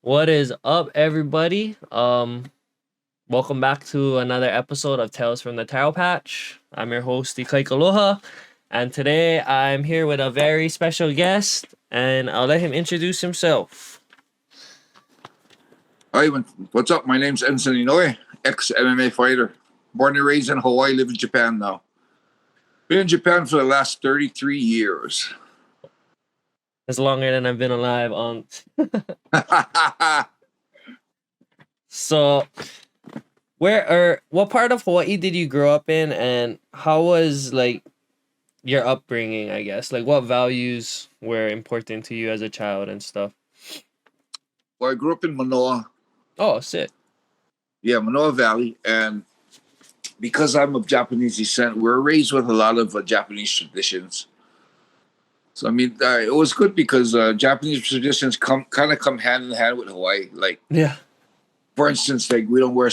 What is up, everybody? Welcome back to another episode of Tales from the Taro Patch. I'm your host, Aloha, and today I'm here with a very special guest, and I'll let him introduce himself. Hi, what's up? My name's Enson Inoue, ex-MMA fighter. Born and raised in Hawaii, live in Japan now. Been in Japan for the last 33 years. That's longer than I've been alive, So, what part of Hawaii did you grow up in, and how was your upbringing? I guess what values were important to you as a child and stuff. Well, I grew up in Manoa. Oh, sit. Yeah, Manoa Valley, and because I'm of Japanese descent, we're raised with a lot of Japanese traditions. So I mean, it was good because Japanese traditions come hand in hand with Hawaii. Yeah. For instance, we don't wear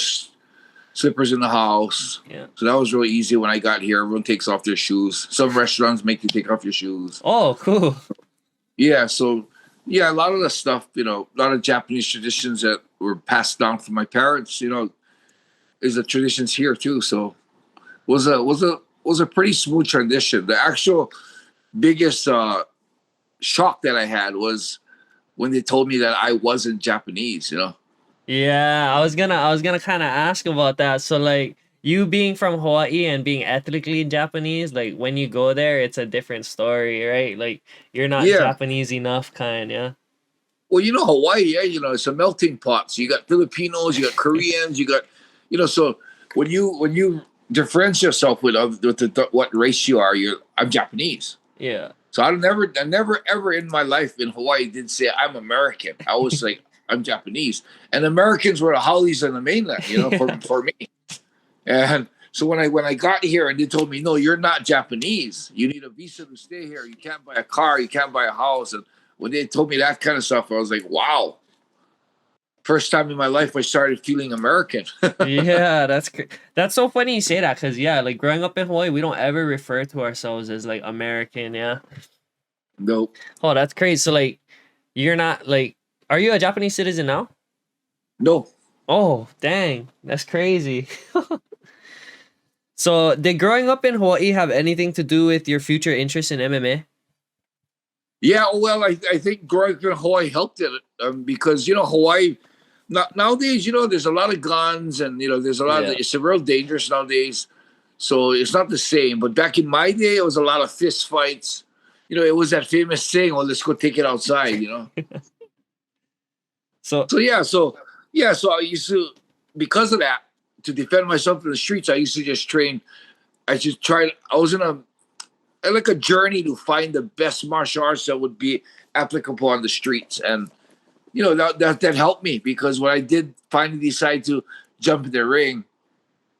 slippers in the house. Yeah. So that was really easy when I got here. Everyone takes off their shoes. Some restaurants make you take off your shoes. Oh, cool. Yeah, so a lot of the stuff, a lot of Japanese traditions that were passed down from my parents, is the traditions here too. So was a pretty smooth transition. The actual biggest shock that I had was when they told me that I wasn't Japanese. Yeah, I was gonna kind of ask about that. So you being from Hawaii and being ethnically Japanese, when you go there, it's a different story, right? You're not Yeah. Japanese enough, yeah. Well, Hawaii, it's a melting pot. So you got Filipinos, you got Koreans, you got, so when you differentiate yourself with what race you are, I'm Japanese. Yeah. So I never ever in my life in Hawaii did say I'm American. I was like, I'm Japanese. And Americans were the haoles on the mainland, for me. And so when I got here and they told me, no, you're not Japanese. You need a visa to stay here. You can't buy a car. You can't buy a house. And when they told me that kind of stuff, I was like, wow. First time in my life I started feeling American. Yeah, that's so funny you say that, because growing up in Hawaii, we don't ever refer to ourselves as American. Yeah. Nope. Oh, that's crazy. So you're not are you a Japanese citizen now? No. Oh, dang. That's crazy. So, did growing up in Hawaii have anything to do with your future interest in MMA? Yeah, well, I think growing up in Hawaii helped it because, Hawaii, nowadays, there's a lot of guns and, there's a lot of, it's real dangerous nowadays. So it's not the same. But back in my day, it was a lot of fist fights. It was that famous saying, well, let's go take it outside, So So I used to, because of that, to defend myself in the streets, I used to just train. I was in a journey to find the best martial arts that would be applicable on the streets. And, that helped me because when I did finally decide to jump in the ring,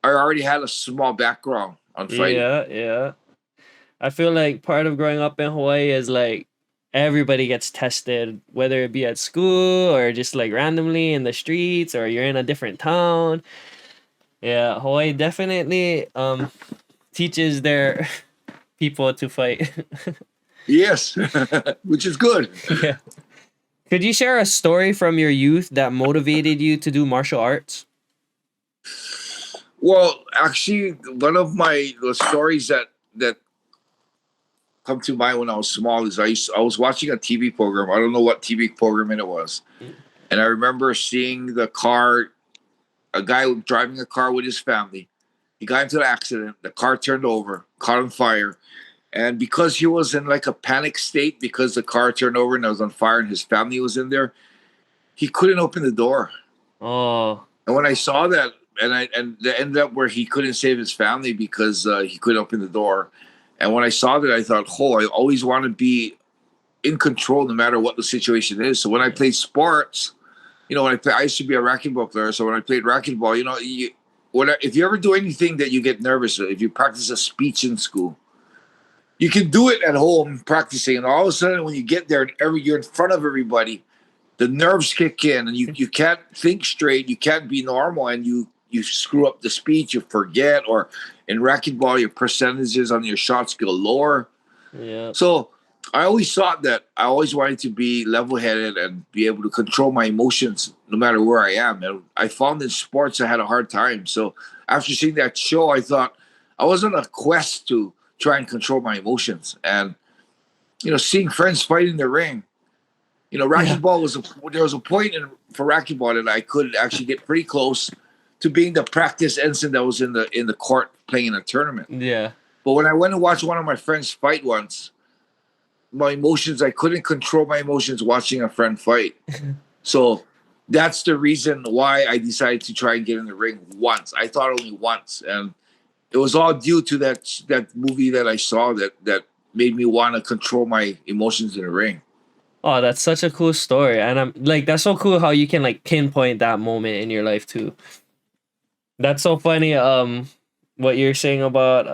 I already had a small background on fighting. yeah. I feel like part of growing up in Hawaii is everybody gets tested, whether it be at school or just randomly in the streets, or you're in a different town. Yeah, Hawaii definitely teaches their people to fight. Yes, which is good. Yeah. Could you share a story from your youth that motivated you to do martial arts? Well, actually, one of the stories that come to mind when I was small is I was watching a TV program. I don't know what TV program it was, and I remember seeing a guy driving a car with his family. He got into an accident. The car turned over, caught on fire, and because he was in a panic state because the car turned over and it was on fire and his family was in there, he couldn't open the door. Oh. And when I saw that, and it ended up where he couldn't save his family because he couldn't open the door. And when I saw that, I thought, I always want to be in control no matter what the situation is. So when I played sports, I used to be a racquetball player. So when I played racquetball, if you ever do anything that you get nervous, if you practice a speech in school, you can do it at home practicing. And all of a sudden, when you get there and you're in front of everybody, the nerves kick in and you can't think straight. You can't be normal and you screw up the speech, you forget, or in racquetball, your percentages on your shots go lower. Yeah. So I always thought that I always wanted to be level-headed and be able to control my emotions no matter where I am. And I found in sports I had a hard time. So after seeing that show, I thought I was on a quest to try and control my emotions. And seeing friends fight in the ring, Yeah. racquetball there was a point for racquetball that I could actually get pretty close to being the practice ensign that was in the court playing in a tournament. Yeah. But when I went and watched one of my friends fight once, my emotions, I couldn't control my emotions watching a friend fight. So that's the reason why I decided to try and get in the ring once. I thought only once, and it was all due to that movie that I saw that made me want to control my emotions in the ring. Oh, that's such a cool story. And I'm like, that's so cool how you can like pinpoint that moment in your life too. That's so funny. What you're saying about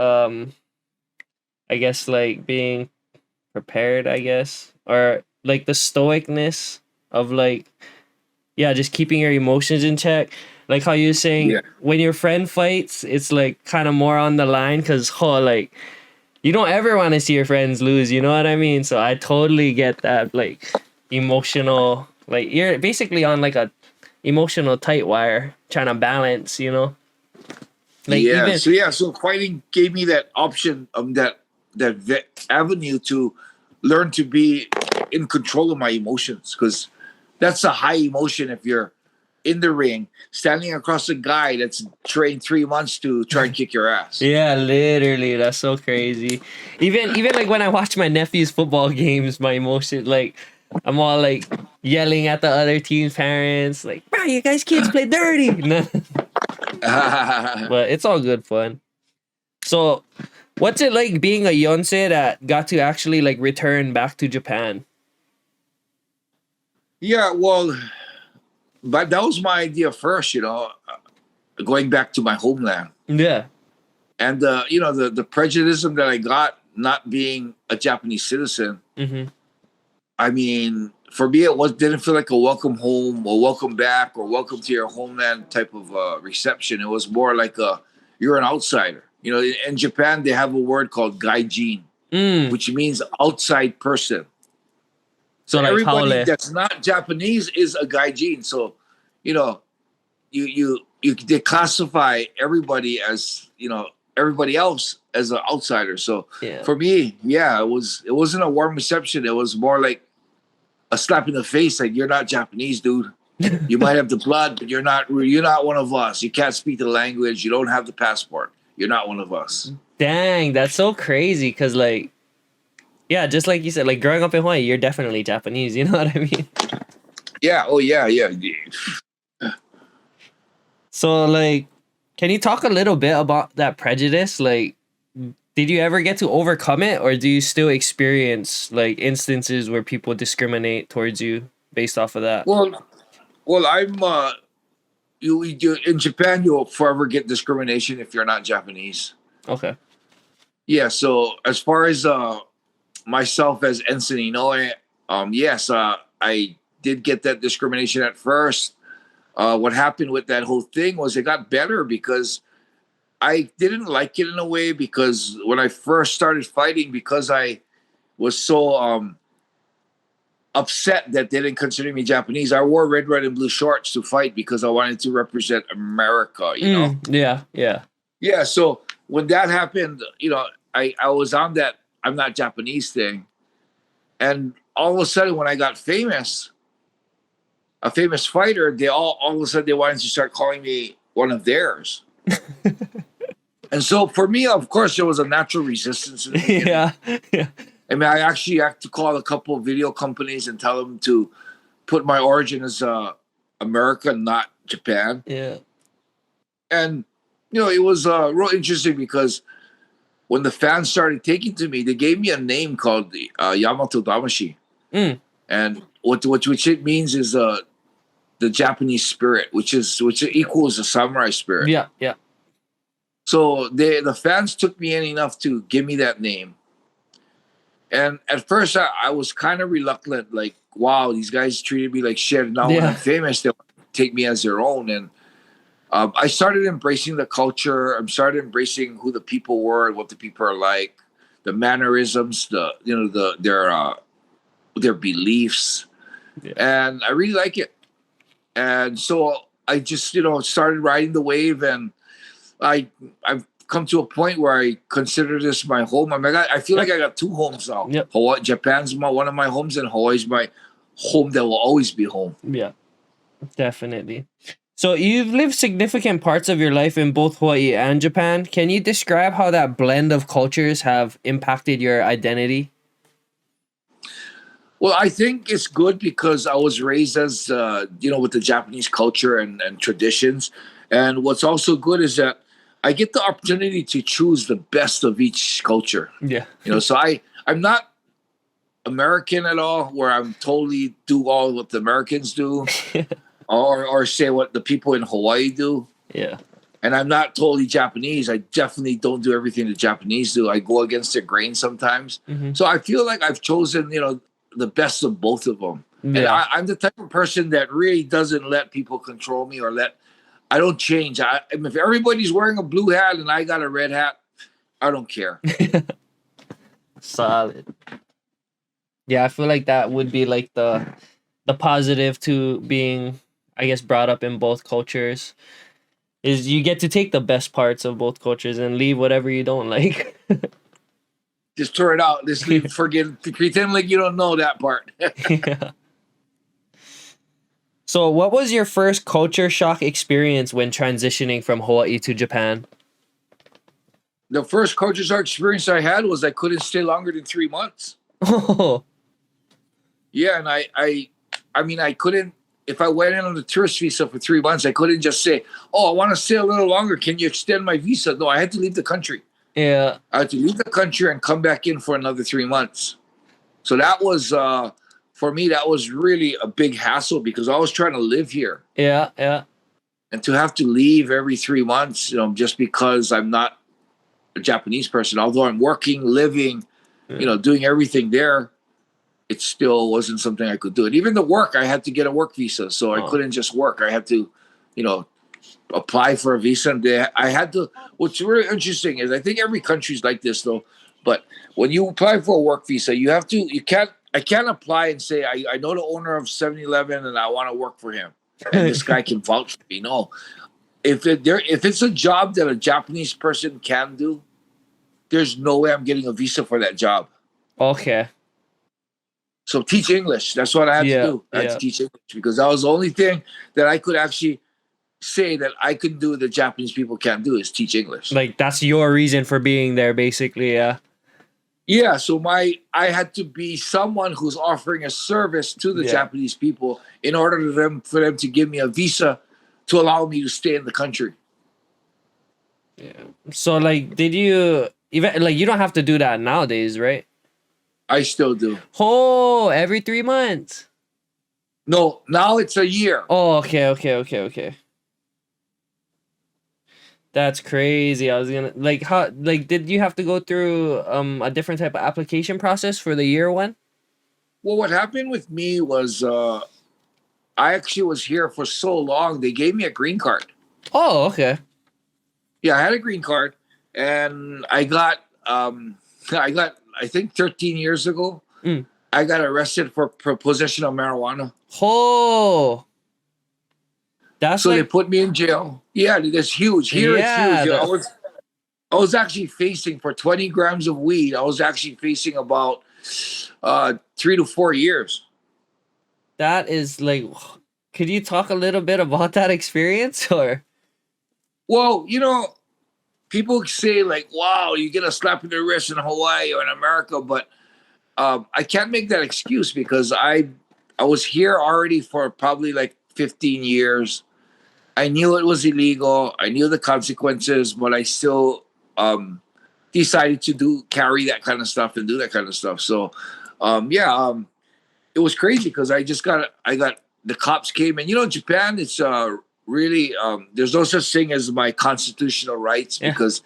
I guess like being prepared, I guess, or like the stoicness of like, yeah, just keeping your emotions in check. Like how you're saying Yeah, when your friend fights, it's like kind of more on the line because, oh, like you don't ever want to see your friends lose. You know what I mean? So I totally get that. Like emotional, like you're basically on like a emotional tight wire trying to balance. Like yeah. even So fighting gave me that option, that avenue to learn to be in control of my emotions, because that's a high emotion if you're in the ring standing across a guy that's trained 3 months to try and kick your ass. yeah, literally, that's so crazy. Even like when I watch my nephew's football games, my emotion like I'm all like yelling at the other team's parents, like, bro, you guys kids play dirty. No, but it's all good fun. So, what's it like being a Yonsei that got to actually like return back to Japan? Yeah, well, but that was my idea first, going back to my homeland. Yeah. And the prejudice that I got not being a Japanese citizen. Mm-hmm. I mean, for me, didn't feel like a welcome home or welcome back or welcome to your homeland type of reception. It was more like you're an outsider. In Japan, they have a word called gaijin, Mm. which means outside person. So So like everybody Haole. that's not Japanese is a gaijin. So, you know, you they classify everybody as everybody else as an outsider. So Yeah. for me, yeah, it wasn't a warm reception. It was more like a slap in the face. Like, you're not Japanese, dude. You might have the blood, but you're not one of us. You can't speak the language. You don't have the passport. You're not one of us. Dang, that's so crazy. Cause like, yeah, just like you said, like growing up in Hawaii, you're definitely Japanese. You know what I mean? Yeah. Oh yeah. Yeah. So like, can you talk a little bit about that prejudice? Like, did you ever get to overcome it, or do you still experience like instances where people discriminate towards you based off of that? Well, I'm you in Japan. You'll forever get discrimination if you're not Japanese. Okay. Yeah. So as far as myself as Enson Inoue, yes, I did get that discrimination at first. What happened with that whole thing was it got better because I didn't like it in a way, because when I first started fighting, because I was so upset that they didn't consider me Japanese, I wore red, red, and blue shorts to fight because I wanted to represent America. Yeah. Yeah. Yeah, so when that happened, I was on that I'm not Japanese thing. And all of a sudden, when I got famous, a famous fighter, they all of a sudden they wanted to start calling me one of theirs. And so for me, of course, there was a natural resistance in the beginning. Yeah. Yeah. I mean, I actually had to call a couple of video companies and tell them to put my origin as America, not Japan. Yeah. And it was real interesting because when the fans started taking to me, they gave me a name called Yamatodamashii, Mm. and which it means is the Japanese spirit, which equals the samurai spirit. Yeah. Yeah. So the fans took me in enough to give me that name. And at first, I was kind of reluctant, like, wow, these guys treated me like shit. Now when I'm Yeah. famous, they'll take me as their own. And I started embracing the culture. I started embracing who the people were and what the people are like. the mannerisms, their beliefs, Yeah. and I really like it. And so I just started riding the wave, and I've come to a point where I consider this my home. I mean, I feel like I got two homes now. Yep. Hawaii, Japan's one of my homes, and Hawaii's my home that will always be home. Yeah, definitely. So you've lived significant parts of your life in both Hawaii and Japan. Can you describe how that blend of cultures have impacted your identity? Well, I think it's good because I was raised as with the Japanese culture and traditions. And what's also good is that I get the opportunity to choose the best of each culture. Yeah. So I'm not American at all, where I'm totally do all what the Americans do, or say what the people in Hawaii do. Yeah. And I'm not totally Japanese. I definitely don't do everything the Japanese do. I go against the grain sometimes. Mm-hmm. So I feel like I've chosen, the best of both of them. Yeah. And I'm the type of person that really doesn't let people control me, or I don't change. If everybody's wearing a blue hat and I got a red hat, I don't care. Solid. Yeah, I feel like that would be like the positive to being, I guess, brought up in both cultures, is you get to take the best parts of both cultures and leave whatever you don't like. Just throw it out. Just pretend like you don't know that part. Yeah. So what was your first culture shock experience when transitioning from Hawaii to Japan? The first culture shock experience I had was I couldn't stay longer than 3 months. Oh. Yeah, and I mean, I couldn't, if I went in on the tourist visa for 3 months, I couldn't just say, oh, I want to stay a little longer. Can you extend my visa? No, I had to leave the country. Yeah. I had to leave the country and come back in for another 3 months. So that was, for me, that was really a big hassle because I was trying to live here. Yeah, yeah. And to have to leave every 3 months, just because I'm not a Japanese person, although I'm working, living, doing everything there, it still wasn't something I could do. And even the work, I had to get a work visa. So I couldn't just work. I had to, apply for a visa. And I had to, what's really interesting is I think every country's like this though, but when you apply for a work visa, I can't apply and say, I know the owner of 7-Eleven and I want to work for him. And this guy can vouch for me. No. If it's a job that a Japanese person can do, there's no way I'm getting a visa for that job. Okay. So teach English. That's what I had to do. I had to teach English because that was the only thing that I could actually say that I could do that Japanese people can't do is teach English. Like that's your reason for being there, basically. Yeah. Yeah. So I had to be someone who's offering a service to the Japanese people in order for them to give me a visa to allow me to stay in the country. Yeah. So like, did you even you don't have to do that nowadays, right? I still do. Oh, every 3 months. No, now it's a year. Oh, okay. That's crazy. I was gonna did you have to go through a different type of application process for the year one? Well, what happened with me was I actually was here for so long, they gave me a green card. Oh, okay. Yeah, I had a green card, and I got I think 13 years ago, I got arrested for possession of marijuana. Oh, that's so they put me in jail. Yeah, that's huge. Here it's huge. I was actually facing for 20 grams of weed. I was actually facing about 3 to 4 years. That is like, could you talk a little bit about that experience or? Well, people say like, wow, you get a slap in the wrist in Hawaii or in America, but I can't make that excuse because I was here already for probably like 15 years. I knew it was illegal. I knew the consequences, but I still decided to carry that kind of stuff and do that kind of stuff. So, it was crazy because I got the cops came and Japan, it's really there's no such thing as my constitutional rights because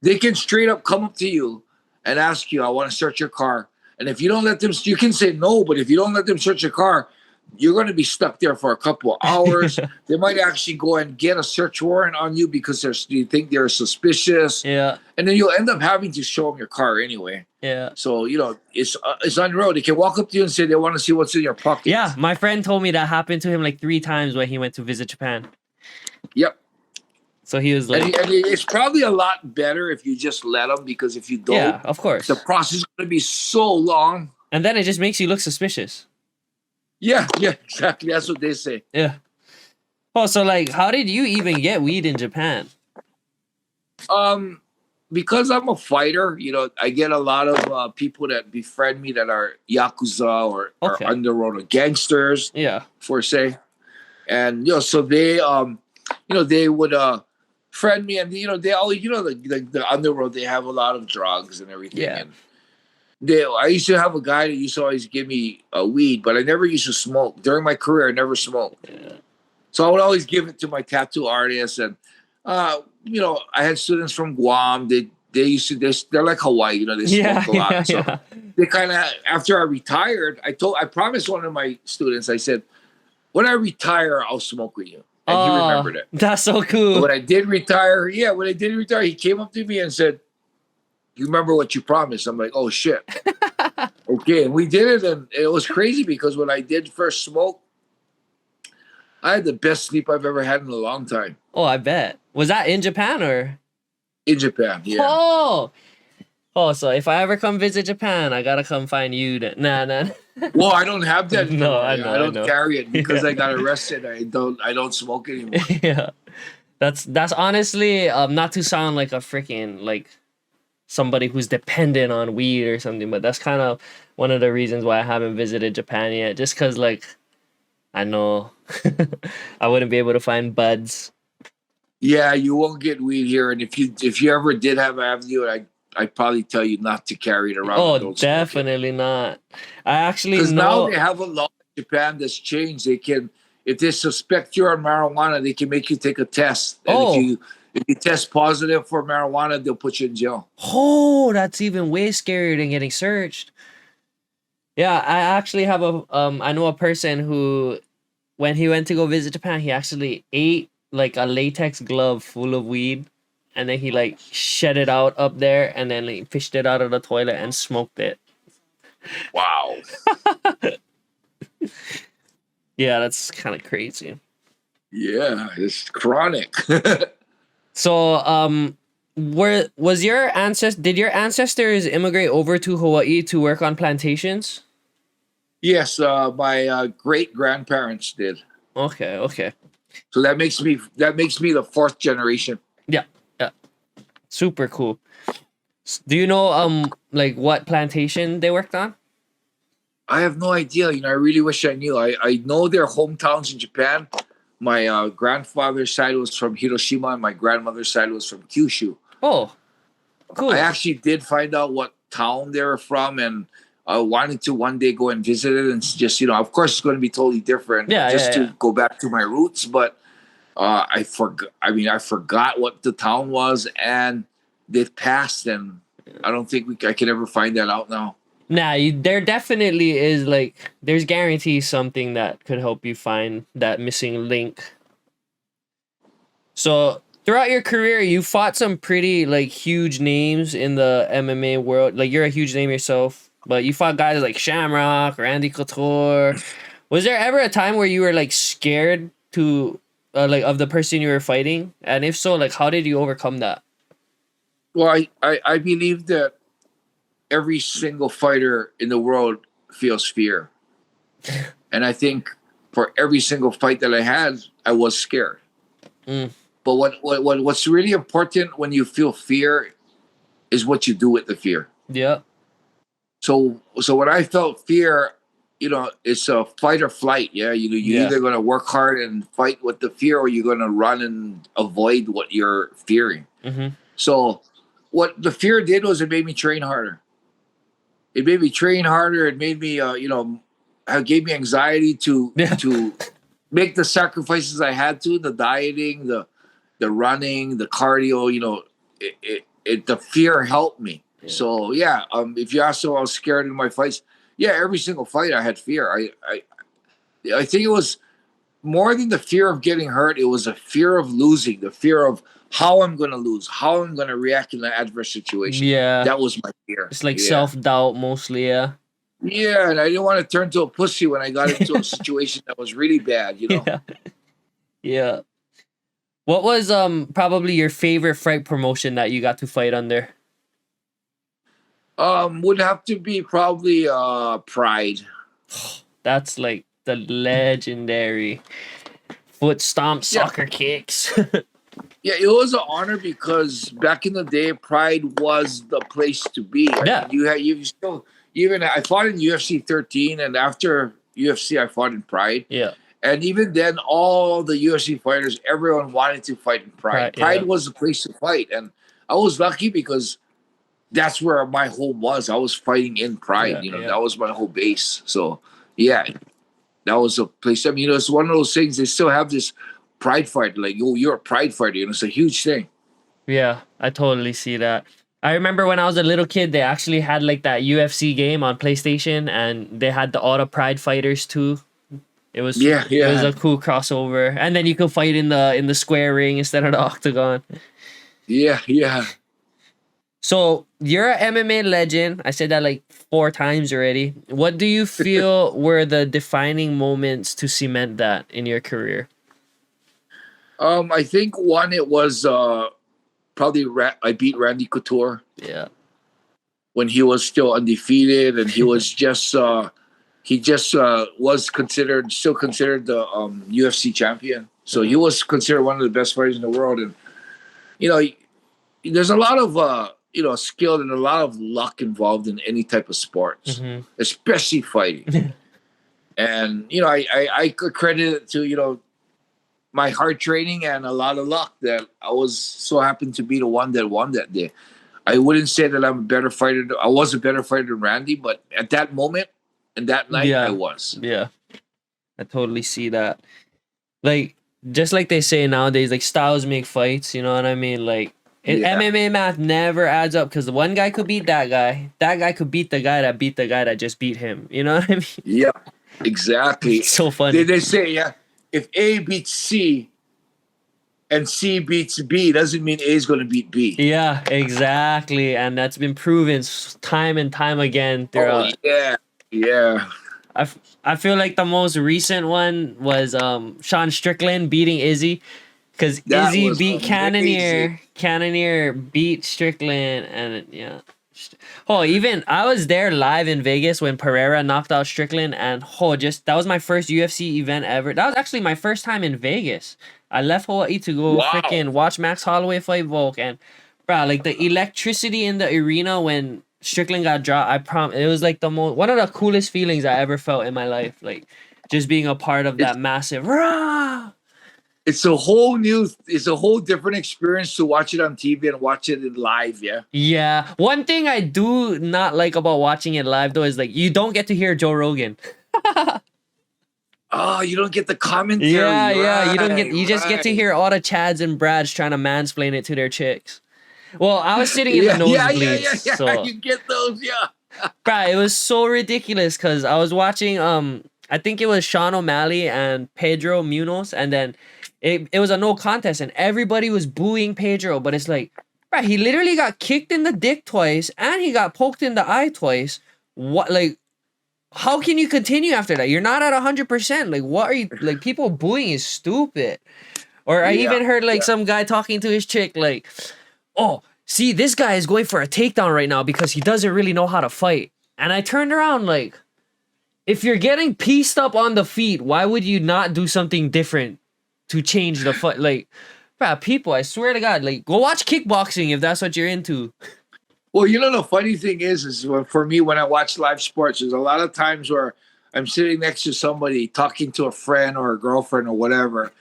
they can straight up come up to you and ask you, I want to search your car. And if you don't let them, you can say no, but if you don't let them search your car, you're going to be stuck there for a couple of hours. They might actually go and get a search warrant on you because you think they're suspicious. Yeah. And then you'll end up having to show them your car anyway. Yeah. So, it's unreal. They can walk up to you and say they want to see what's in your pockets. Yeah. My friend told me that happened to him like 3 times when he went to visit Japan. Yep. So he was like, and it's probably a lot better if you just let them, because if you don't, yeah, of course, the process is going to be so long. And then it just makes you look suspicious. Yeah, exactly. That's what they say. Yeah. Oh, so like, how did you even get weed in Japan? Because I'm a fighter, I get a lot of people that befriend me that are Yakuza or underworld or gangsters. Yeah. For say. And, so they, they would friend me, and, they all, the underworld, they have a lot of drugs and everything. Yeah. And I used to have a guy that used to always give me a weed, but I never used to smoke. During my career, I never smoked. Yeah. So I would always give it to my tattoo artists. And, I had students from Guam. They're like Hawaiʻi, they smoke a lot. So they kind of, after I retired, I promised one of my students, I said, when I retire, I'll smoke with you. And he remembered it. That's so cool. But when I did retire, he came up to me and said, you remember what you promised? I'm like, oh, shit. Okay, and we did it, and it was crazy because when I did first smoke, I had the best sleep I've ever had in a long time. Oh, I bet. Was that in Japan or? In Japan, yeah. Oh, so if I ever come visit Japan, I gotta come find you. Nah. Well, I don't have that anymore. No, I don't carry it because I got arrested. I don't smoke anymore. Yeah, that's honestly not to sound like a freaking like somebody who's dependent on weed or something, but that's kind of one of the reasons why I haven't visited Japan yet. Just because like I know I wouldn't be able to find buds. Yeah, you won't get weed here, and if you ever did have an avenue, I'd probably tell you not to carry it around. Oh, definitely not. I actually know. Because now they have a law in Japan that's changed. They can, if they suspect you're on marijuana, they can make you take a test. And if you test positive for marijuana, they'll put you in jail. Oh, that's even way scarier than getting searched. Yeah, I actually have I know a person who, when he went to go visit Japan, he actually ate like a latex glove full of weed. And then he like shed it out up there, and then he fished it out of the toilet and smoked it. Wow. Yeah, that's kind of crazy. Yeah, it's chronic. So, did your ancestors immigrate over to Hawaii to work on plantations? Yes, my great grandparents did. Okay. So that makes me the 4th generation. Yeah. Super cool. Do you know like what plantation they worked on? I have no idea. I really wish I knew. I know their hometowns in Japan. My grandfather's side was from Hiroshima, and my grandmother's side was from Kyushu. Oh, cool. I actually did find out what town they were from, and I wanted to one day go and visit it, and just, of course it's going to be totally different. To go back to my roots, but I forgot what the town was, and they've passed, and I don't think I can ever find that out now. Nah, there definitely is, like, there's guaranteed something that could help you find that missing link. So throughout your career, you fought some pretty like huge names in the MMA world. Like, you're a huge name yourself, but you fought guys like Shamrock, Randy Couture. Was there ever a time where you were like scared to like of the person you were fighting? And if so, like, how did you overcome that? Well, I believe that every single fighter in the world feels fear. And I think for every single fight that I had, I was scared. But what's really important when you feel fear is what you do with the fear. Yeah. So when I felt fear, it's a fight or flight. Yeah. You're either going to work hard and fight with the fear, or you're going to run and avoid what you're fearing. Mm-hmm. So what the fear did was it made me train harder. It made me train harder. It made me, it gave me anxiety to make the sacrifices I had to, the dieting, the running, the cardio. The fear helped me. Yeah. So if you ask me, I was scared in my fights. Yeah, every single fight I had fear. I think it was more than the fear of getting hurt. It was a fear of losing, the fear of how I'm going to lose, how I'm going to react in an adverse situation. Yeah. That was my fear. It's like Yeah. self-doubt mostly, yeah. Yeah, and I didn't want to turn to a pussy when I got into a situation that was really bad, you know. Yeah. Yeah. What was probably your favorite fight promotion that you got to fight under? Would have to be probably Pride. That's like the legendary foot stomp Yeah, soccer kicks. yeah, it was an honor because back in the day, Pride was the place to be. I Yeah. mean, you still even I fought in UFC 13, and after UFC, I fought in Pride. Yeah. And even then, all the UFC fighters, everyone wanted to fight in Pride. Right, yeah. Pride was the place to fight, and I was lucky because that's where my home was. I was fighting in Pride. Yeah, You know, yeah. that was my whole base. So, yeah, that was a place. I mean, it's one of those things. They still have this Pride fight. Like, oh, you're a Pride fighter. You know, it's a huge thing. Yeah, I totally see that. I remember when I was a little kid, they actually had like that UFC game on PlayStation, and they had the Auto Pride fighters too. Yeah, It was yeah, a cool crossover, and then you could fight in the square ring instead of the octagon. yeah, yeah. So you're an MMA legend. I said that like 4 times already. What do you feel were the defining moments to cement that in your career? I think one it was probably I beat Randy Couture Yeah. when he was still undefeated, and he just was still considered the UFC champion. So he was considered one of the best fighters in the world, and you know, there's a lot of skill and a lot of luck involved in any type of sports, Hmm. especially fighting. And I could credit it to my hard training and a lot of luck that I was so happened to be the one that won that day. I wouldn't say that I'm a better fighter. I was a better fighter than Randy, but at that moment and that night, I Yeah. was. Yeah. I totally see that. Like, just like they say nowadays, like styles make fights, you know what I mean? Like, Yeah. MMA math never adds up because the one guy could beat that guy could beat the guy that beat the guy that just beat him. You know what I mean? Yeah. Exactly. It's so They, funny. they say, yeah, if A beats C and C beats B, doesn't mean A is going to beat B. Yeah, exactly. And that's been proven time and time again Oh, throughout. yeah. Yeah. I feel like the most recent one was Sean Strickland beating Izzy. Because That Izzy was beat amazing. Cannonier. Cannonier beat Strickland. And yeah. Oh, even I was there live in Vegas when Pereira knocked out Strickland. And just that was my first UFC event ever. That was actually my first time in Vegas. I left Hawaiʻi to go Wow. freaking watch Max Holloway fight Volk. And, bro, like the electricity in the arena when Strickland got dropped, it was like one of the coolest feelings I ever felt in my life. Like, just being a part of It's that massive rah. it's a whole different experience to watch it on TV and watch it in live, yeah. Yeah. One thing I do not like about watching it live though is like you don't get to hear Joe Rogan. Oh, you don't get the commentary. Yeah, yeah. Right, You just get to right. hear all the Chads and Brads trying to mansplain it to their chicks. Well, I was sitting in the nosebleeds, Yeah. so You get those, yeah. bruh, it was so ridiculous because I was watching I think it was Sean O'Malley and Pedro Munoz, and then it was a no contest and everybody was booing Pedro, but it's like, bruh, he literally got kicked in the dick twice and he got poked in the eye twice. What, like, how can you continue after that? You're not at 100%. Like, what are you, like, people booing is stupid. Or I Yeah, even heard like yeah. some guy talking to his chick, like, oh, see, this guy is going for a takedown right now because he doesn't really know how to fight. And I turned around like, if you're getting pieced up on the feet, why would you not do something different to change the fight? Like, bruh, people, I swear to God, like, go watch kickboxing if that's what you're into. Well, the funny thing is for me when I watch live sports, there's a lot of times where I'm sitting next to somebody talking to a friend or a girlfriend or whatever,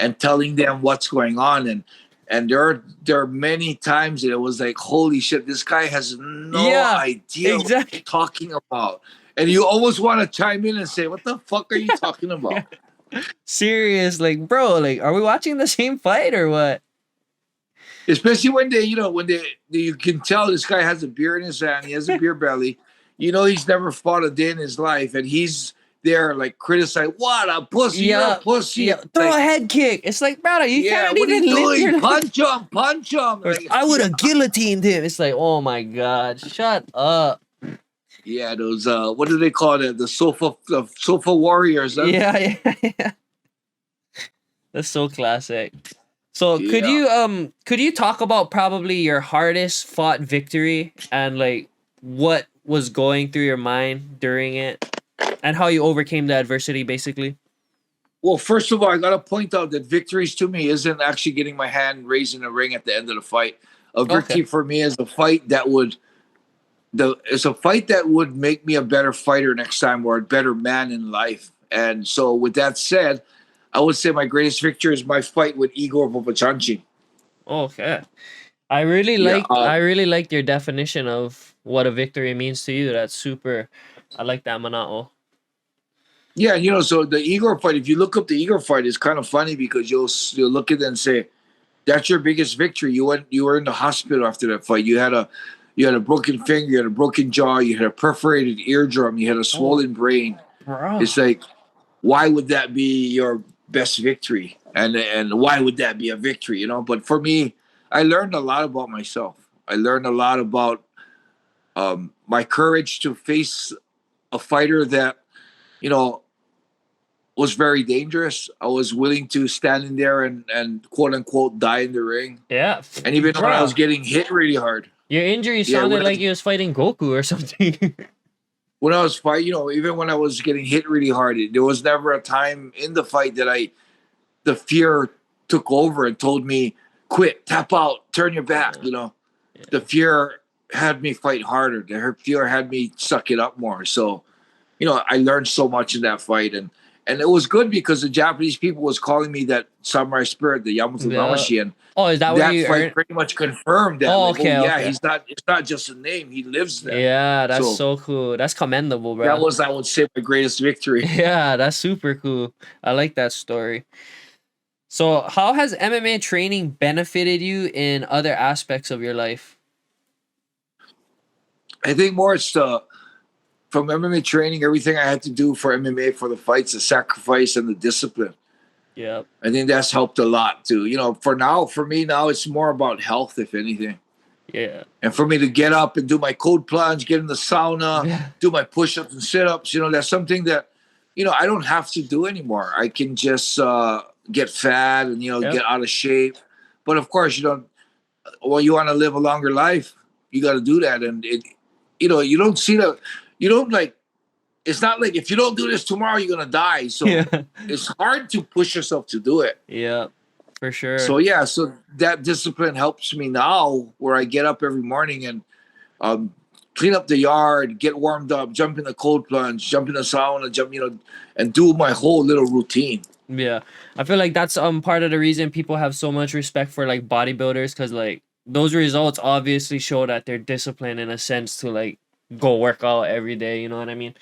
and telling them what's going on, and there are many times that it was like, holy shit, this guy has no Yeah, idea what he's exactly. talking about, and you almost want to chime in and say, what the fuck are you talking Yeah. about? Serious, like, bro, like, are we watching the same fight or what? Especially when you can tell this guy has a beer in his hand, he has a beer belly. He's never fought a day in his life, and he's there like criticize, what a pussy, you're a Yeah, pussy. yeah. Throw Like, a head kick. It's like, brother, you yeah, can't what are you even lift doing? your leg. Punch him. Or, Like, I would yeah, have guillotined him. It's like, oh my god, shut up. yeah, those what do they call it? The sofa warriors, huh? Yeah, yeah, yeah. That's so classic. So Yeah. could you talk about probably your hardest fought victory and like what was going through your mind during it and how you overcame the adversity basically? Well, first of all, I gotta point out that victories to me isn't actually getting my hand raised in the ring at the end of the fight. A Okay. victory for me is a fight that would it's a fight that would make me a better fighter next time or a better man in life. And so, with that said, I would say my greatest victory is my fight with Igor Vovchanchi. Okay. Yeah, I really liked your definition of what a victory means to you. That's super. I like that, Manao. yeah. You know, so the Igor fight. If you look up the Igor fight, it's kind of funny because you'll look at it and say that's your biggest victory. You were in the hospital after that fight. You had a broken finger, you had a broken jaw, you had a perforated eardrum, you had a Oh, swollen brain. bro. It's like, why would that be your best victory? And why would that be a victory? You know, but for me, I learned a lot about myself. I learned a lot about my courage to face a fighter that, you know, was very dangerous. I was willing to stand in there and quote unquote die in the ring. Yeah, And even when I was bro. getting hit really hard. Your injury Yeah, sounded like you was fighting Goku or something. when I was fighting, you know, even when I was getting hit really hard, there was never a time in the fight that the fear took over and told me, quit, tap out, turn your back. You know, Yeah. the fear had me fight harder. The fear had me suck it up more. So, you know, I learned so much in that fight. And it was good because the Japanese people was calling me that samurai spirit, the Yeah. Yamatodamashii. And Oh, is that where that you fight earned? pretty much confirmed that, Oh, like, oh okay, yeah, okay. it's not just a name, he lives that. Yeah, that's So so cool. That's commendable, that bro. was, I would say, my greatest victory. Yeah, that's super cool. I like that story. So, how has MMA training benefited you in other aspects of your life? I think more it's from MMA training, everything I had to do for MMA for the fights, the sacrifice and the discipline. Yep. I think that's helped a lot too. You know, for me now, it's more about health, if anything. Yeah. And for me to get up and do my cold plunge, get in the sauna, Yeah. do my push-ups and sit-ups, you know, that's something that, you know, I don't have to do anymore. I can just get fat and, you know, Yep. get out of shape. But of course, you want to live a longer life, you got to do that. And you know, you don't like, it's not like if you don't do this tomorrow, you're going to die. So Yeah. it's hard to push yourself to do it. Yeah. For So sure. yeah, so that discipline helps me now where I get up every morning and um, clean up the yard, get warmed up, jump in the cold plunge, jump in the sauna, and do my whole little routine. Yeah. I feel like that's part of the reason people have so much respect for like bodybuilders cuz like those results obviously show that they're disciplined in a sense to like go work out every day, you know what I mean?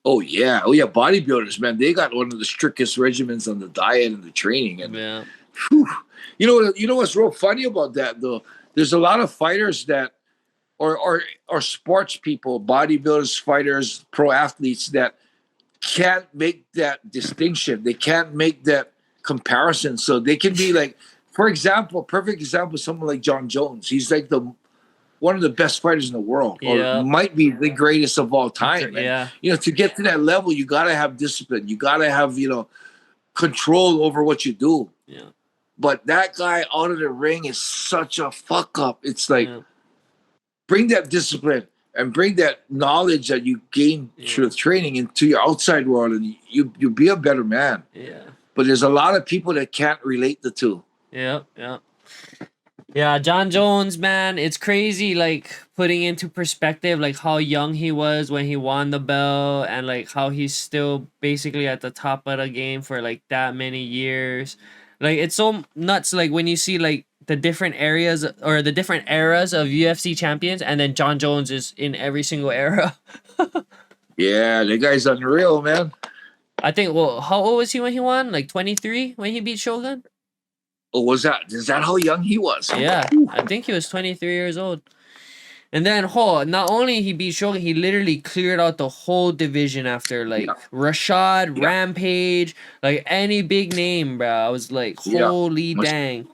Oh yeah, bodybuilders, man, they got one of the strictest regimens on the diet and the training, and Yeah. whew, you know what's real funny about that though? There's a lot of fighters that, or sports people, bodybuilders, fighters, pro athletes that can't make that distinction. They can't make that comparison. So they can be like, for example, perfect example, someone like John Jones. He's like the one of the best fighters in the world, or Yeah. might be the greatest of all time. And Yeah. you know, to get to that level, you gotta have discipline. You gotta have, you know, control over what you do. Yeah. But that guy out of the ring is such a fuck up. It's like, Yeah. bring that discipline and bring that knowledge that you gain through Yeah. training into your outside world, and you be a better man. Yeah. But there's a lot of people that can't relate the two. Yeah. Yeah. Yeah, John Jones, man, it's crazy like putting into perspective like how young he was when he won the belt and like how he's still basically at the top of the game for like that many years. Like it's so nuts like when you see like the different areas or the different eras of UFC champions and then John Jones is in every single era. Yeah, the guy's unreal, man. I think well, how old was he when he won? Like 23 when he beat Shogun? Oh, is that how young he was? Yeah, I think he was 23 years old. And then, not only he beat Shogun, he literally cleared out the whole division after Yeah, like Rashad, yeah, Rampage, like any big name, bro. I was like, yeah, holy much, dang.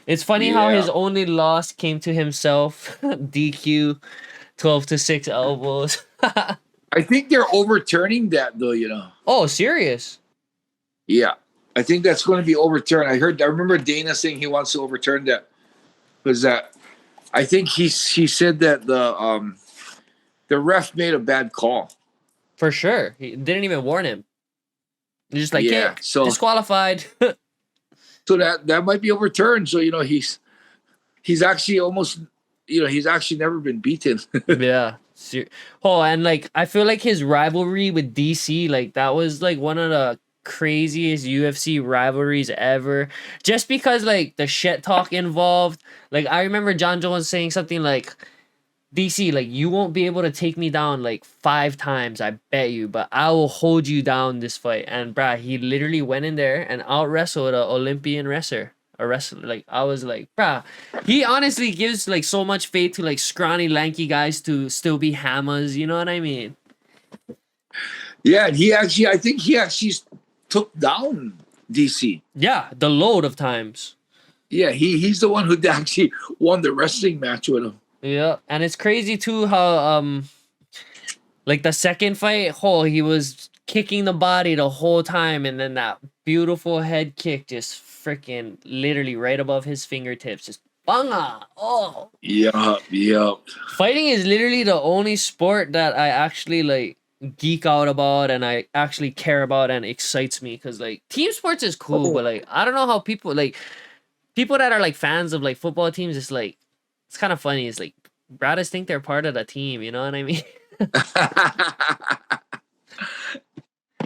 It's funny how yeah. his only loss came to himself. DQ, 12-6 elbows. I think they're overturning that though. Oh, serious? Yeah, I think that's going to be overturned. I remember Dana saying he wants to overturn that because that I think he said that the ref made a bad call. For sure. He didn't even warn him. He's just like, Yeah, kick, so disqualified. that might be overturned. So he's actually almost he's actually never been beaten. Yeah. Oh, and like I feel like his rivalry with DC, like that was like one of the craziest UFC rivalries ever. Just because like the shit talk involved. Like I remember John Jones saying something like, DC, like you won't be able to take me down like 5 times, I bet you, but I will hold you down this fight. And bruh, he literally went in there and out wrestled a Olympian wrestler. A wrestler. Like I was like, bruh, he honestly gives like so much faith to like scrawny, lanky guys to still be hammers, you know what I mean? Yeah, and I think he actually took down DC. Yeah, the load of times. Yeah, he's the one who actually won the wrestling match with him. Yeah. And it's crazy too how like the second fight, he was kicking the body the whole time, and then that beautiful head kick just freaking literally right above his fingertips, just banga. Oh, Yeah, yeah. fighting is literally the only sport that I actually like geek out about and I actually care about and excites me because like team sports is cool, Oh. but like I don't know how people that are like fans of like football teams, it's kind of funny. It's like brothers think they're part of the team, you know what I mean?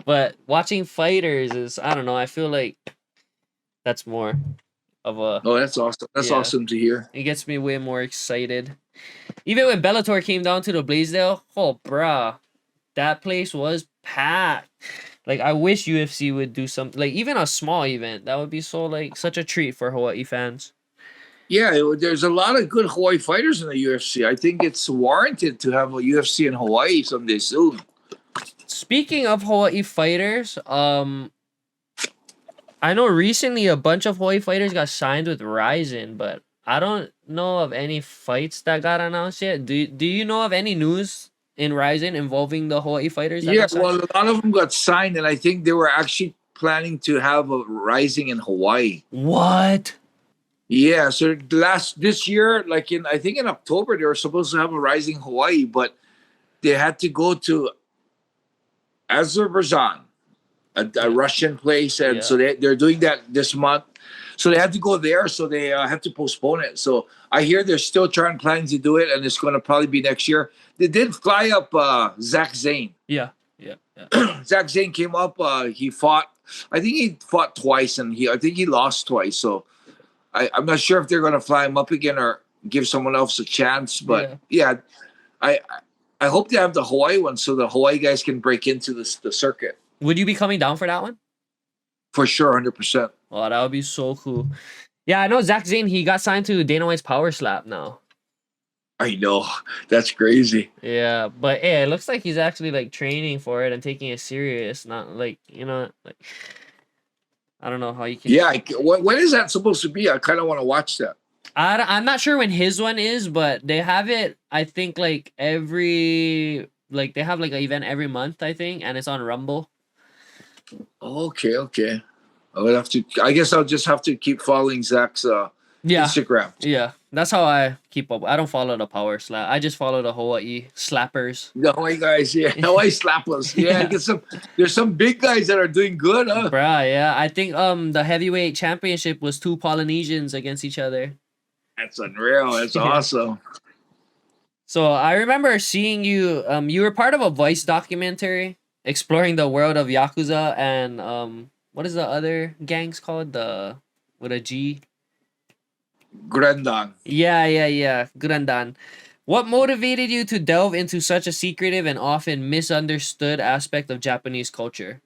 But watching fighters is, I don't know, I feel like that's more of a, Oh, that's awesome. That's yeah, awesome to hear. it gets me way more excited. Even when Bellator came down to the Blaisdell, oh bruh, that place was packed. Like I wish UFC would do something like even a small event. That would be so like such a treat for Hawaii fans. Yeah, there's a lot of good Hawaii fighters in the UFC. I think it's warranted to have a UFC in Hawaii someday soon. Speaking of Hawaii fighters, I know recently a bunch of Hawaii fighters got signed with Ryzen, but I don't know of any fights that got announced yet. Do you know of any news in Ryzen involving the Hawaii fighters that Yeah, got signed? well, a lot of them got signed, and I think they were actually planning to have a rising in Hawaii. What? Yeah, so this year, like I think in October, they were supposed to have a rising Hawaii, but they had to go to Azerbaijan, a Yeah. Russian place, and Yeah. so they're doing that this month. So they had to go there, so they have to postpone it. So I hear they're still planning to do it, and it's going to probably be next year. They did fly up Zach Zane. Yeah. Yeah. Yeah. Zach Zane came up. He fought. I think he fought twice, and I think he lost twice. So I'm not sure if they're going to fly him up again or give someone else a chance. But yeah, I I hope they have the Hawaii one so the Hawaii guys can break into the circuit Would you be coming down for that one? for sure, 100%. Oh, that would be so cool. Yeah, I know Zach Zane, he got signed to Dana White's Power Slap now. I know, that's crazy. Yeah, but yeah, it looks like he's actually like training for it and taking it serious. Not like, like I don't know how you can. Yeah, when is that supposed to be? I kind of want to watch that. I'm not sure when his one is, but they have it. I think like they have like an event every month. I think, and it's on Rumble. Okay. I guess I'll just have to keep following Zach's Yeah, Instagram. yeah. That's how I keep up. I don't follow the Power Slap. I just follow the Hawaii slappers. The Hawaii guys, yeah, Hawaii slappers. Yeah, there's some big guys that are doing good, huh? Bruh, yeah. I think the heavyweight championship was 2 Polynesians against each other. That's unreal. That's awesome. So I remember seeing you. You were part of a Vice documentary exploring the world of Yakuza and what is the other gangs called? With a G. Grandan. Yeah. Grandan. What motivated you to delve into such a secretive and often misunderstood aspect of Japanese culture?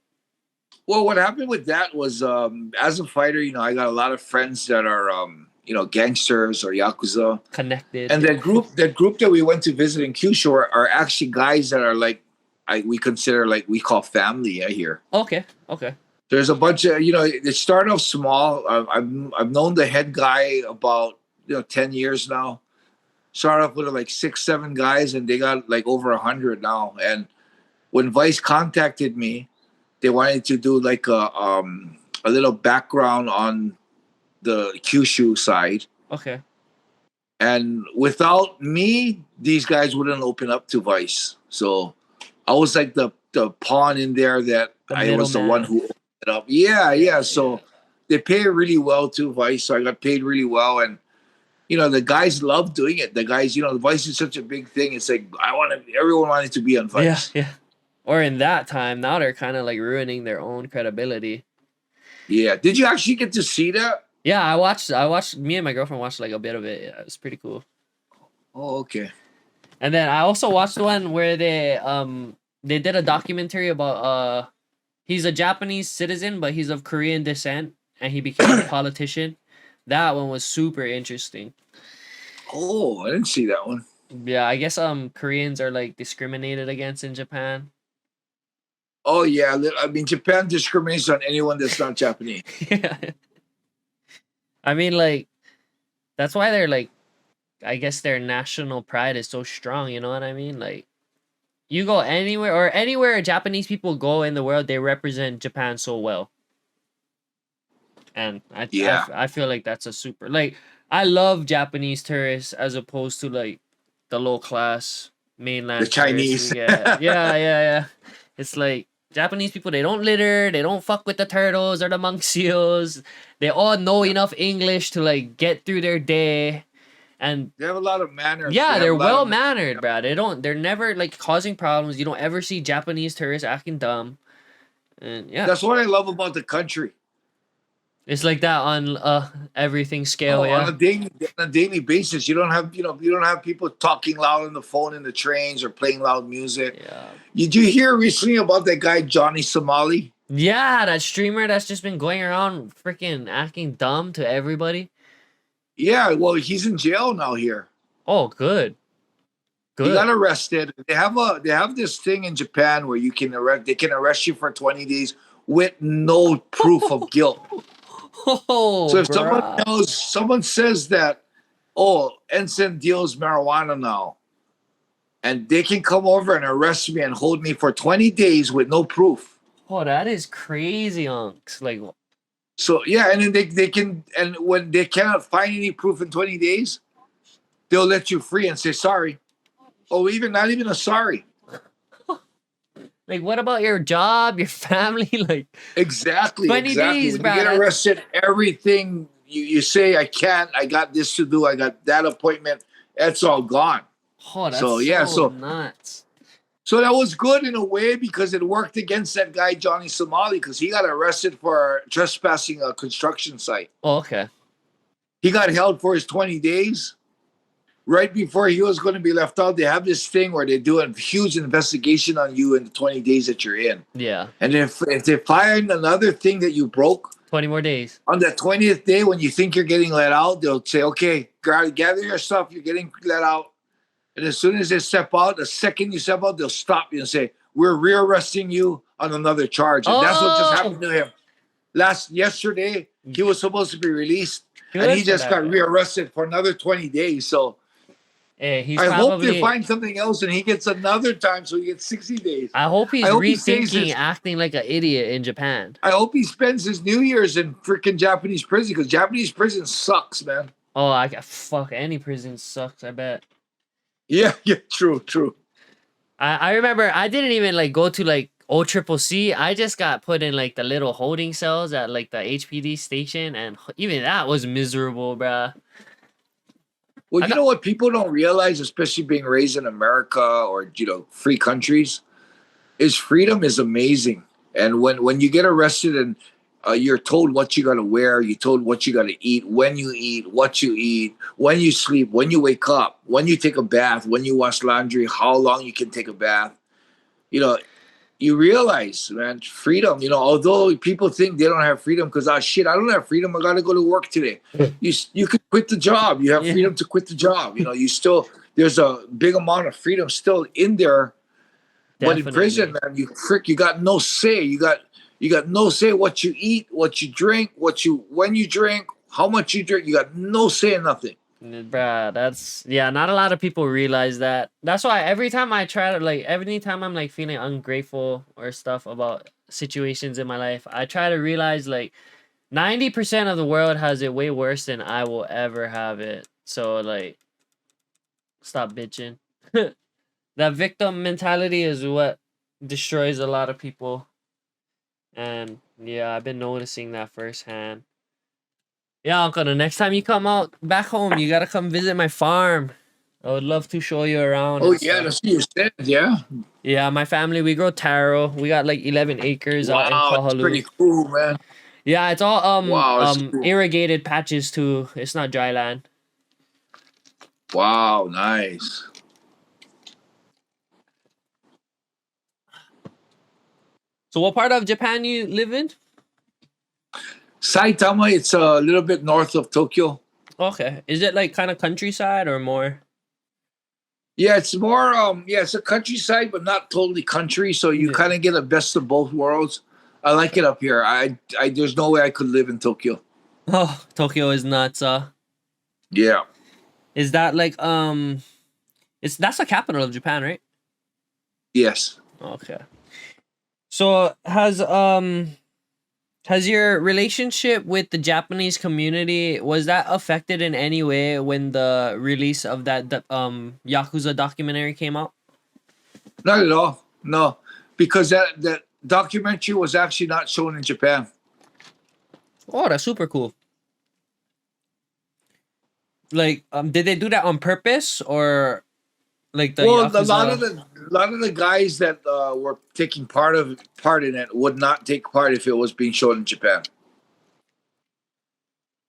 Well, what happened with that was, as a fighter, I got a lot of friends that are gangsters or Yakuza. Connected. And that group that we went to visit in Kyushu are actually guys that are like, we consider like we call family here. Okay. Okay. There's a bunch of it started off small. I've known the head guy about 10 years now. Started off with like 6-7 guys, and they got like over 100 now. And when Vice contacted me, they wanted to do like a little background on the Kyushu side. Okay. And without me, these guys wouldn't open up to Vice. So I was like the pawn in there that I was the one who opened it up. Yeah. So they pay really well too, Vice. So I got paid really well. And, the guys love doing it. The guys, Vice is such a big thing. It's like, everyone wanted to be on Vice. Yeah. Or in that time, now they're kind of like ruining their own credibility. Yeah. Did you actually get to see that? Yeah, I watched, me and my girlfriend watched like a bit of it. Yeah, it was pretty cool. Oh, okay. And then I also watched the one where they did a documentary about he's a Japanese citizen, but he's of Korean descent, and he became a politician. That one was super interesting. Oh, I didn't see that one. Yeah, I guess Koreans are like discriminated against in Japan. Oh yeah, I mean Japan discriminates on anyone that's not Japanese. Yeah. I mean, like, that's why they're like, I guess their national pride is so strong. You know what I mean? Like, you go anywhere Japanese people go in the world, they represent Japan so well. And I feel like that's a super, like, I love Japanese tourists as opposed to like the low class mainland the Chinese. Yeah. It's like Japanese people, they don't litter, they don't fuck with the turtles or the monk seals. They all know enough English to like get through their day. And they have a lot of manners. Yeah, they're well mannered, bro. They're never like causing problems. You don't ever see Japanese tourists acting dumb. And yeah. That's what I love about the country. It's like that on everything scale, On a daily basis. You don't have people talking loud on the phone in the trains or playing loud music. Yeah. Did you hear recently about that guy Johnny Somali? Yeah, that streamer that's just been going around freaking acting dumb to everybody. Yeah, well, he's in jail now here. Oh, good. He got arrested. They have this thing in Japan where they can arrest you for 20 days with no proof of guilt. Oh, so if someone says that, Enson deals marijuana now, and they can come over and arrest me and hold me for 20 days with no proof. Oh, that is crazy, unks. Like, so yeah, and then they can, and when they cannot find any proof in 20 days, they'll let you free and say sorry. Oh, not even a sorry. Like, what about your job, your family? Like, exactly. 20 days, bro. You get arrested, everything you say, I can't, I got this to do, I got that appointment, that's all gone. Oh, that's so nuts. So that was good in a way because it worked against that guy, Johnny Somali, because he got arrested for trespassing a construction site. Oh, okay. He got held for his 20 days. Right before he was going to be left out, they have this thing where they do a huge investigation on you in the 20 days that you're in. Yeah. And if they find another thing that you broke, 20 more days. On that 20th day, when you think you're getting let out, they'll say, okay, gather your stuff, you're getting let out. And as soon as they step out, the second you step out, they'll stop you and say, we're rearresting you on another charge. And that's what just happened to him. Yesterday, he was supposed to be released. Good, and he just got rearrested for another 20 days. So I hope they find something else and he gets another time so he gets 60 days. I hope he's rethinking acting like an idiot in Japan. I hope he spends his New Year's in freaking Japanese prison because Japanese prison sucks, man. Oh, fuck, any prison sucks, I bet. Yeah, true. I remember I didn't even like go to like OCCC. I just got put in like the little holding cells at like the HPD station, and even that was miserable, bruh. Well, you know what people don't realize, especially being raised in America or, free countries, is freedom is amazing. And when you get arrested and you're told what you got to wear, you're told what you got to eat, when you eat, what you eat, when you sleep, when you wake up, when you take a bath, when you wash laundry, how long you can take a bath. You you realize, man, freedom. You know, although people think they don't have freedom because shit, I don't have freedom. I got to go to work today. You could quit the job. You have Yeah, freedom to quit the job. You know, you still there's a big amount of freedom still in there. But in prison, definitely. man, you got no say. You got no say what you eat, what you drink, when you drink, how much you drink. You got no say in nothing. Bruh, that's yeah, not a lot of people realize that. That's why every time I try to like every time I'm like feeling ungrateful or stuff about situations in my life, I try to realize like 90% of the world has it way worse than I will ever have it. So like stop bitching. That victim mentality is what destroys a lot of people. And yeah, I've been noticing that firsthand. Yeah, Uncle, the next time you come out back home, you gotta come visit my farm. I would love to show you around Oh and yeah, stuff. that's what you said. Yeah. Yeah, my family, we grow taro. We got like 11 acres out in Wow, it's Kohalu. pretty cool, man. Yeah, it's all Wow, that's cool. irrigated patches too. It's not dry land. Wow, nice. So what part of Japan you live in? Saitama, it's a little bit north of Tokyo. Okay. Is it like kind of countryside or more? Yeah, it's more yeah, it's a countryside, but not totally country. So you Yeah. kind of get a best of both worlds. I like it up here. I there's no way I could live in Tokyo. Oh, Tokyo is nuts. Yeah. Is that like it's that's the capital of Japan, right? Yes. Okay. So has your relationship with the Japanese community was that affected in any way when the release of that Yakuza documentary came out? Not at all. No. Because that documentary was actually not shown in Japan. Oh, that's super cool. Like did they do that on purpose or like the Well, Yakuza? a lot of the guys that were taking part in it would not take part if it was being shown in Japan.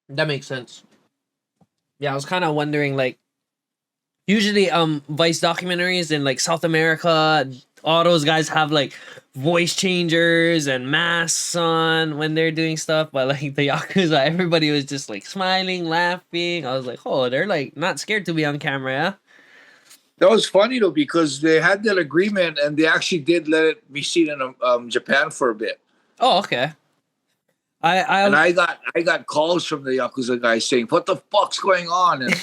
That makes sense. Yeah, I was kind of wondering like usually Vice documentaries in like South America, all those guys have like voice changers and masks on when they're doing stuff, but like the Yakuza, everybody was just like smiling, laughing. I was like, oh, they're like not scared to be on camera, yeah? That was funny though because they had that agreement and they actually did let it be seen in Japan for a bit. Oh, okay. And I I got calls from the Yakuza guys saying, "What the fuck's going on?" And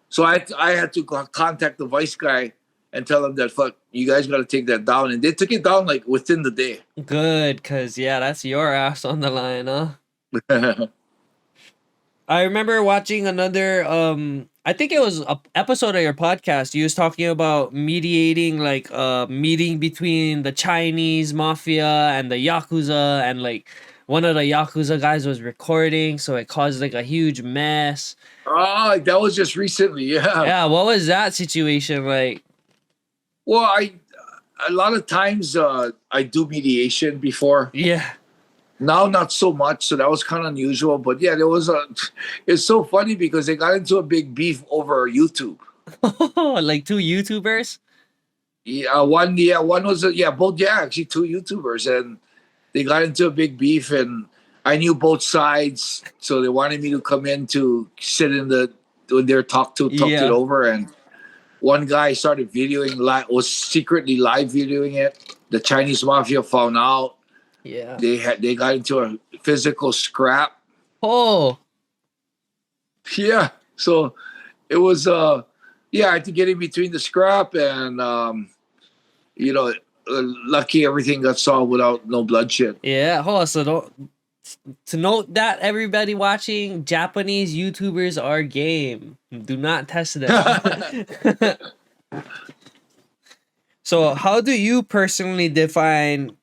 so I had to contact the Vice guy and tell him that fuck you guys got to take that down, and they took it down like within the day. good, cause yeah, that's your ass on the line, huh? I remember watching another I think it was a episode of your podcast. You was talking about mediating like a meeting between the Chinese mafia and the Yakuza and like one of the Yakuza guys was recording, so it caused like a huge mess. Oh, that was just recently, yeah. Yeah, what was that situation like? Well, I a lot of times I do mediation before. Yeah. Now, not so much, so that was kind of unusual. But yeah, there was a. It's so funny because they got into a big beef over YouTube. Like two YouTubers? Yeah, one was both actually two YouTubers, and they got into a big beef, and I knew both sides, so they wanted me to come in to sit in the when they're talked it Yeah. over, and one guy started videoing was secretly live videoing it. The Chinese mafia found out. Yeah. They got into a physical scrap. Oh. Yeah, so it was I had to get in between the scrap and you know lucky everything got solved without no bloodshed. Yeah. Hold on, so don't to note that everybody watching, Japanese YouTubers are game. Do not test them. So, how do you personally define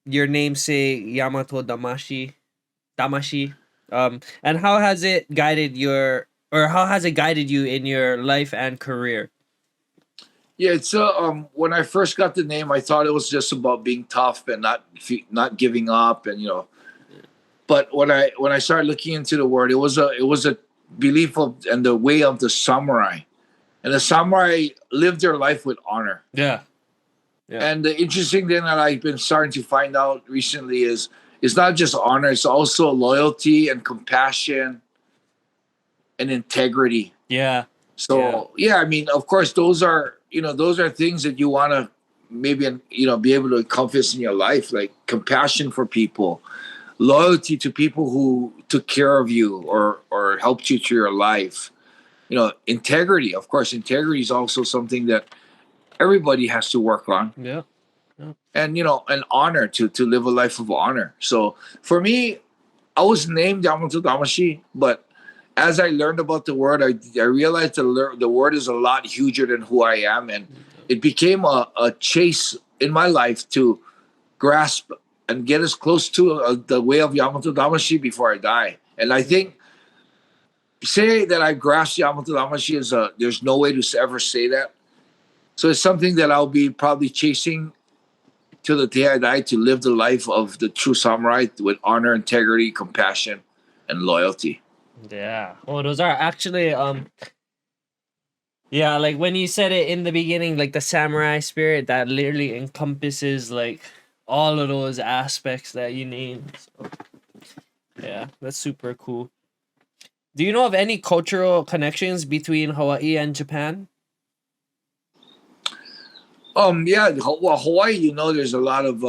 your namesake Yamatodamashii? Damashi? And how has it guided how has it guided you in your life and career? Yeah, it's when I first got the name, I thought it was just about being tough and not giving up, and But when I started looking into the word, it was a belief of and the way of the samurai, and the samurai lived their life with honor. Yeah. Yeah. And the interesting thing that I've been starting to find out recently is it's not just honor, it's also loyalty and compassion and integrity. Yeah. Yeah. So yeah, I mean, of course, those are things that you want to maybe be able to encompass in your life, like compassion for people, loyalty to people who took care of you or helped you through your life. Integrity. Of course, integrity is also something that everybody has to work on, Yeah. Yeah. and an honor to live a life of honor. So for me, I was named Yamatodamashii, but as I learned about the word, I realized the word is a lot huger than who I am, and it became a chase in my life to grasp and get as close to the way of Yamatodamashii before I die. And I think say that I grasped Yamatodamashii is there's no way to ever say that. So it's something that I'll be probably chasing till the day I die, to live the life of the true samurai with honor, integrity, compassion, and loyalty. Yeah. Oh, those are actually yeah, like when you said it in the beginning, like the samurai spirit, that literally encompasses like all of those aspects that you named. So, yeah, that's super cool. Do you know of any cultural connections between Hawaii and Japan? Yeah, well, Hawaii, there's a lot of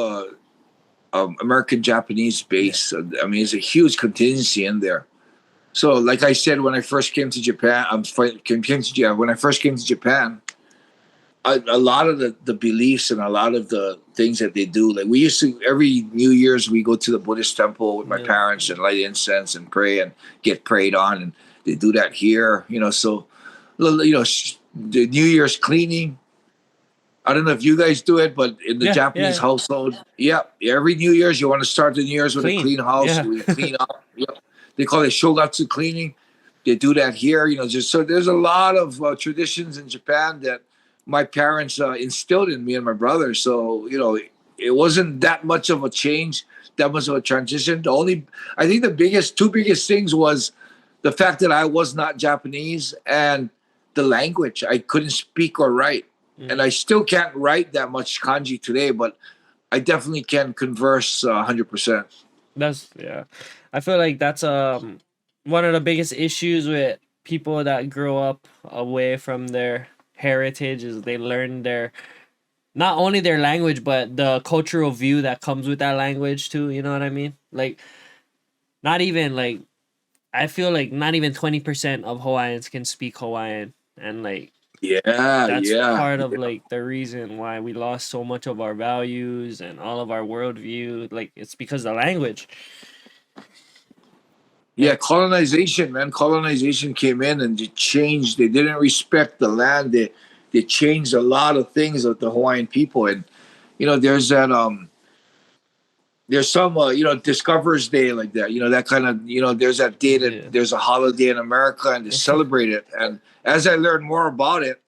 American Japanese Yeah. base. I mean, it's a huge contingency in there. So, like I said, when I first came to Japan, when I first came to Japan, a lot of the beliefs and a lot of the things that they do, like we used to every New Year's we go to the Buddhist temple with my Yeah. parents and light incense and pray and get prayed on, and they do that here. So the New Year's cleaning. I don't know if you guys do it, but in the Yeah. Japanese Yeah. household, yeah, every New Year's you want to start the New Year's with a Clean. clean house. Yeah. We clean up. Yep. They call it shogatsu cleaning. They do that here. Just so there's a lot of traditions in Japan that my parents instilled in me and my brother. So it wasn't that much of a change, that much of a transition. I think the two biggest things was the fact that I was not Japanese and the language. I couldn't speak or write, and I Mm. still can't write that much kanji today, but I definitely can converse 100%. That's yeah. I feel like that's one of the biggest issues with people that grow up away from their heritage is they learn their not only their language but the cultural view that comes with that language too, you know what I mean? Like not even like I feel like not even 20% of Hawaiians can speak Hawaiian, and like Yeah, that's yeah, part of yeah. like the reason why we lost so much of our values and all of our worldview. Like it's because of the language. Yeah. Yeah, colonization, man. Colonization came in and they changed. They didn't respect the land. They changed a lot of things of the Hawaiian people. And there's that there's some Discoverers Day like that. That kind of there's that day that Yeah. there's a holiday in America and they celebrate it. And as I learned more about it,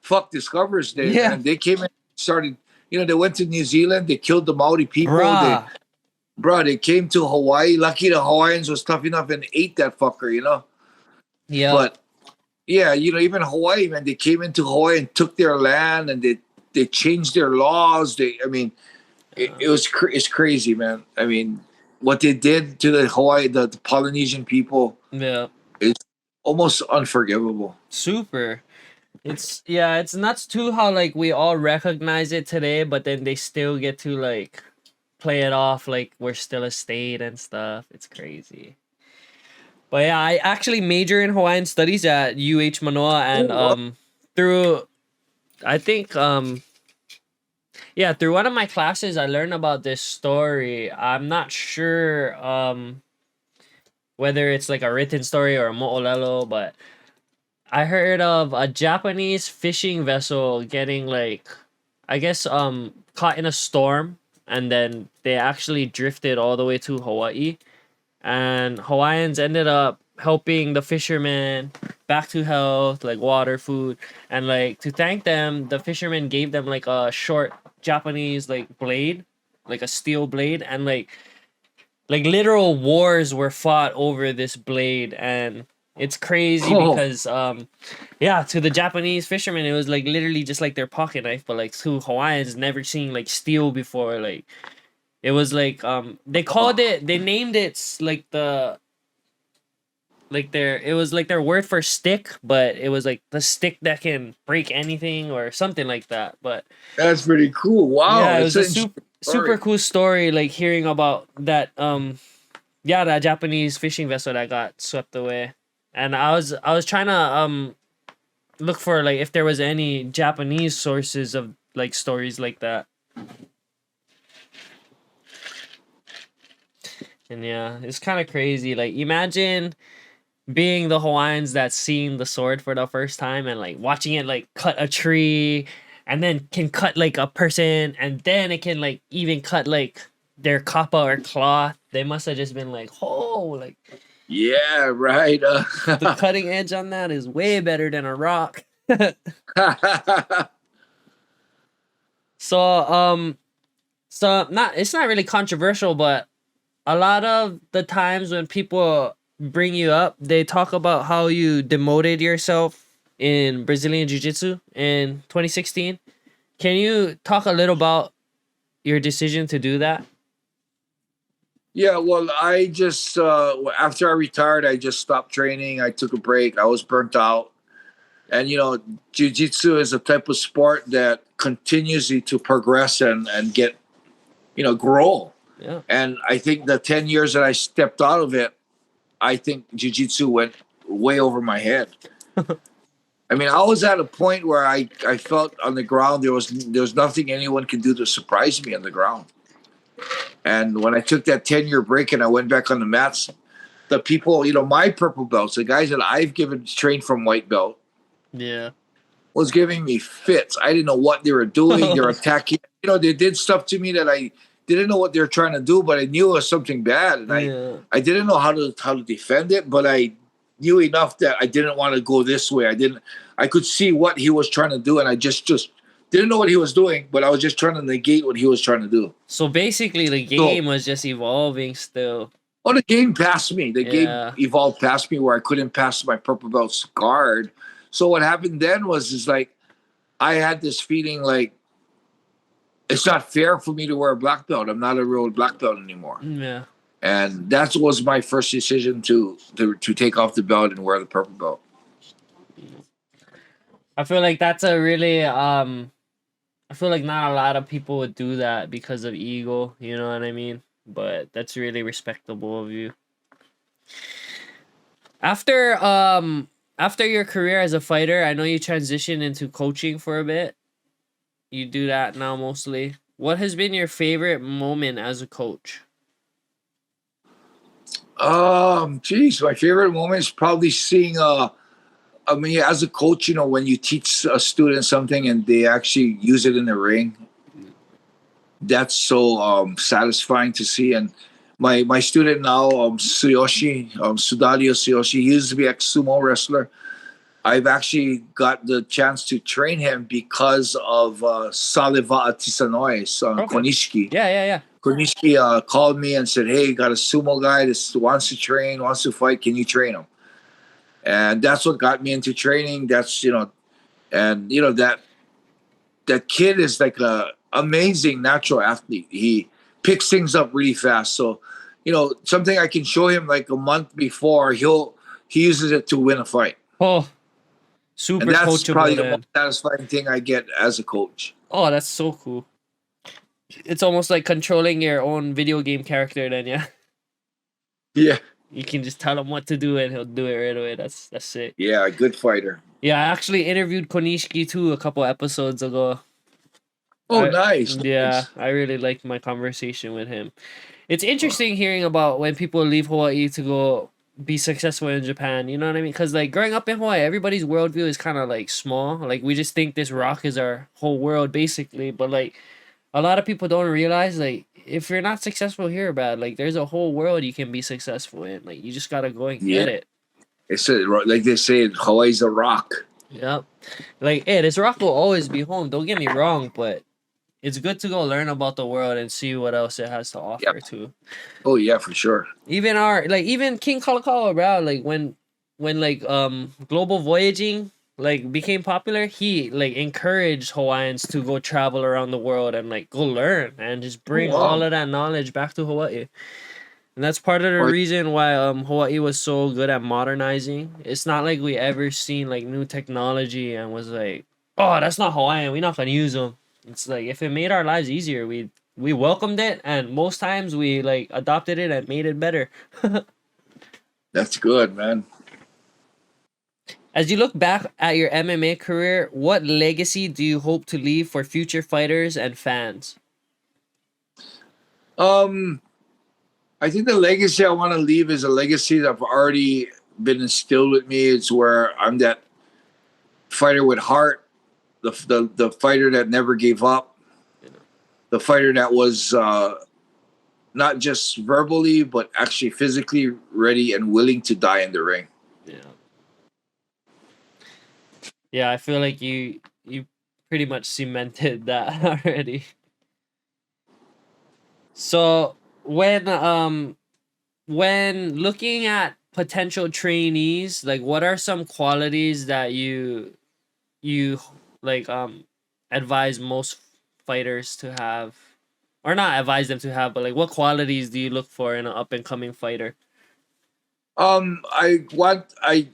fuck Discoverers Day, Yeah. man. They came in, started. They went to New Zealand. They killed the Maori people. Bruh. They came to Hawaii. Lucky the Hawaiians was tough enough and ate that fucker. Yep. But yeah, even Hawaii, man, they came into Hawaii and took their land, and they changed their laws. I mean, it's crazy, man. I mean, what they did to the Hawaii, the Polynesian people Yeah. is almost unforgivable. Super. It's nuts too how like we all recognize it today, but then they still get to like play it off like we're still a state and stuff. It's crazy. But yeah, I actually major in Hawaiian studies at UH Manoa, and Oh, through I think yeah, through one of my classes I learned about this story. I'm not sure whether it's like a written story or a mo'olelo, but I heard of a Japanese fishing vessel getting like I guess caught in a storm, and then they actually drifted all the way to Hawaii, and Hawaiians ended up helping the fishermen back to health, like water, food, and like to thank them, the fishermen gave them like a short Japanese like blade, like a steel blade, and like literal wars were fought over this blade, and It's crazy Oh, because yeah, to the Japanese fishermen it was like literally just like their pocket knife, but like to Hawaiians never seen like steel before. Like it was like they called oh, it, they named it like the like their, it was like their word for stick, but it was like the stick that can break anything or something like that. But that's pretty cool. Wow, yeah, it that's was a an super interesting super story. cool story, like hearing about that yeah, that Japanese fishing vessel that got swept away. And I was trying to look for like if there was any Japanese sources of like stories like that. And yeah, it's kind of crazy. Like imagine being the Hawaiians that seen the sword for the first time and like watching it like cut a tree and then can cut like a person and then it can like even cut like their kapa or cloth. They must have just been like, oh, like Yeah, right. the cutting edge on that is way better than a rock. So so not, it's not really controversial, but a lot of the times when people bring you up, they talk about how you demoted yourself in Brazilian Jiu-Jitsu in 2016. Can you talk a little about your decision to do that? Yeah, well, I just after I retired, I just stopped training. I took a break. I was burnt out, and jiu-jitsu is a type of sport that continues you to progress and get grow. Yeah. And I think the 10 years that I stepped out of it, I think jiu-jitsu went way over my head. I mean, I was at a point where I felt on the ground there was nothing anyone could do to surprise me on the ground. And when I took that 10-year break and I went back on the mats, the people, my purple belts, the guys that I've given trained from white belt, Yeah. was giving me fits. I didn't know what they were doing. They're attacking. They did stuff to me that I didn't know what they were trying to do, but I knew it was something bad, and I Yeah. I didn't know how to defend it, but I knew enough that I didn't want to go this way. I could see what he was trying to do, and I just didn't know what he was doing, but I was just trying to negate what he was trying to do. So basically the So, game was just evolving still. oh, the game passed me. The game Yeah. evolved past me where I couldn't pass my purple belt's guard. So what happened then is like I had this feeling like it's not fair for me to wear a black belt. I'm not a real black belt anymore. Yeah. And that was my first decision to take off the belt and wear the purple belt. I feel like that's a really I feel like not a lot of people would do that because of ego, you know what I mean? But that's really respectable of you. After after your career as a fighter, I know you transitioned into coaching for a bit. You do that now mostly. What has been your favorite moment as a coach? Geez, my favorite moment is probably seeing I mean, as a coach, when you teach a student something and they actually use it in the ring, that's so satisfying to see. And my student now, Suyoshi, Sudario Suyoshi, he used to be ex sumo wrestler. I've actually got the chance to train him because of Saliva Atisanoe's Okay. Konishiki. Yeah, yeah, yeah. Konishiki called me and said, "Hey, got a sumo guy that wants to train, wants to fight. Can you train him?" And that's what got me into training. That's and that kid is like a amazing natural athlete. He picks things up really fast. So, something I can show him like a month before, he uses it to win a fight. Oh, And super that's coachable probably the most then. satisfying thing I get as a coach. Oh, that's so cool. It's almost like controlling your own video game character then, yeah. Yeah. You can just tell him what to do and he'll do it right away. That's it. Yeah, a good fighter. Yeah, I actually interviewed Konishiki too a couple episodes ago. Oh, nice. Yeah, Nice. I really liked my conversation with him. It's interesting hearing about when people leave Hawaii to go be successful in Japan. You know what I mean? Because like growing up in Hawaii, everybody's worldview is kind of like small. Like we just think this rock is our whole world basically. But like a lot of people don't realize like if you're not successful here, bad, like there's a whole world you can be successful in. Like you just gotta go and Yeah. get it. It's like they say, Hawaii's a rock. Yep. Like hey, this rock will always be home. Don't get me wrong, but it's good to go learn about the world and see what else it has to Yeah. offer too. Oh, yeah, for sure. Even our like even King Kalakaua, bro. Like like global voyaging like became popular, he like encouraged Hawaiians to go travel around the world and like go learn and just Oh, bring all wow. of that knowledge back to Hawaii. And that's part of the Or, reason why Hawaii was so good at modernizing. It's not like we ever seen like new technology and was like, oh, that's not Hawaiian. We're not gonna use them. It's like if it made our lives easier, we welcomed it, and most times we like adopted it and made it better. that's good, man. As you look back at your MMA career, what legacy do you hope to leave for future fighters and fans? Um, I think the legacy I want to leave is a legacy that's already been instilled with me. It's where I'm that fighter with heart, the fighter that never gave up, the fighter that was not just verbally but actually physically ready and willing to die in the ring. Yeah. Yeah, I feel like you pretty much cemented that already. So when looking at potential trainees, like what are some qualities that you like advise most fighters to have, or not advise them to have, but like what qualities do you look for in an up and coming fighter? I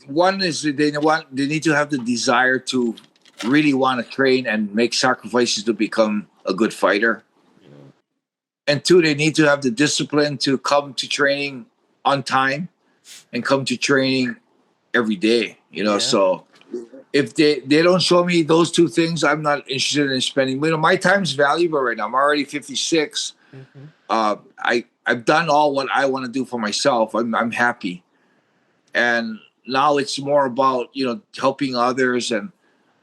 one is they need to have the desire to really want to train and make sacrifices to become a good fighter. And two, they need to have the discipline to come to training on time and come to training every day. Yeah. So if they don't show me those two things, I'm not interested in spending. My time's valuable right now. I'm already 56. Mm-hmm. I've done all what I want to do for myself. I'm happy, and now it's more about helping others. And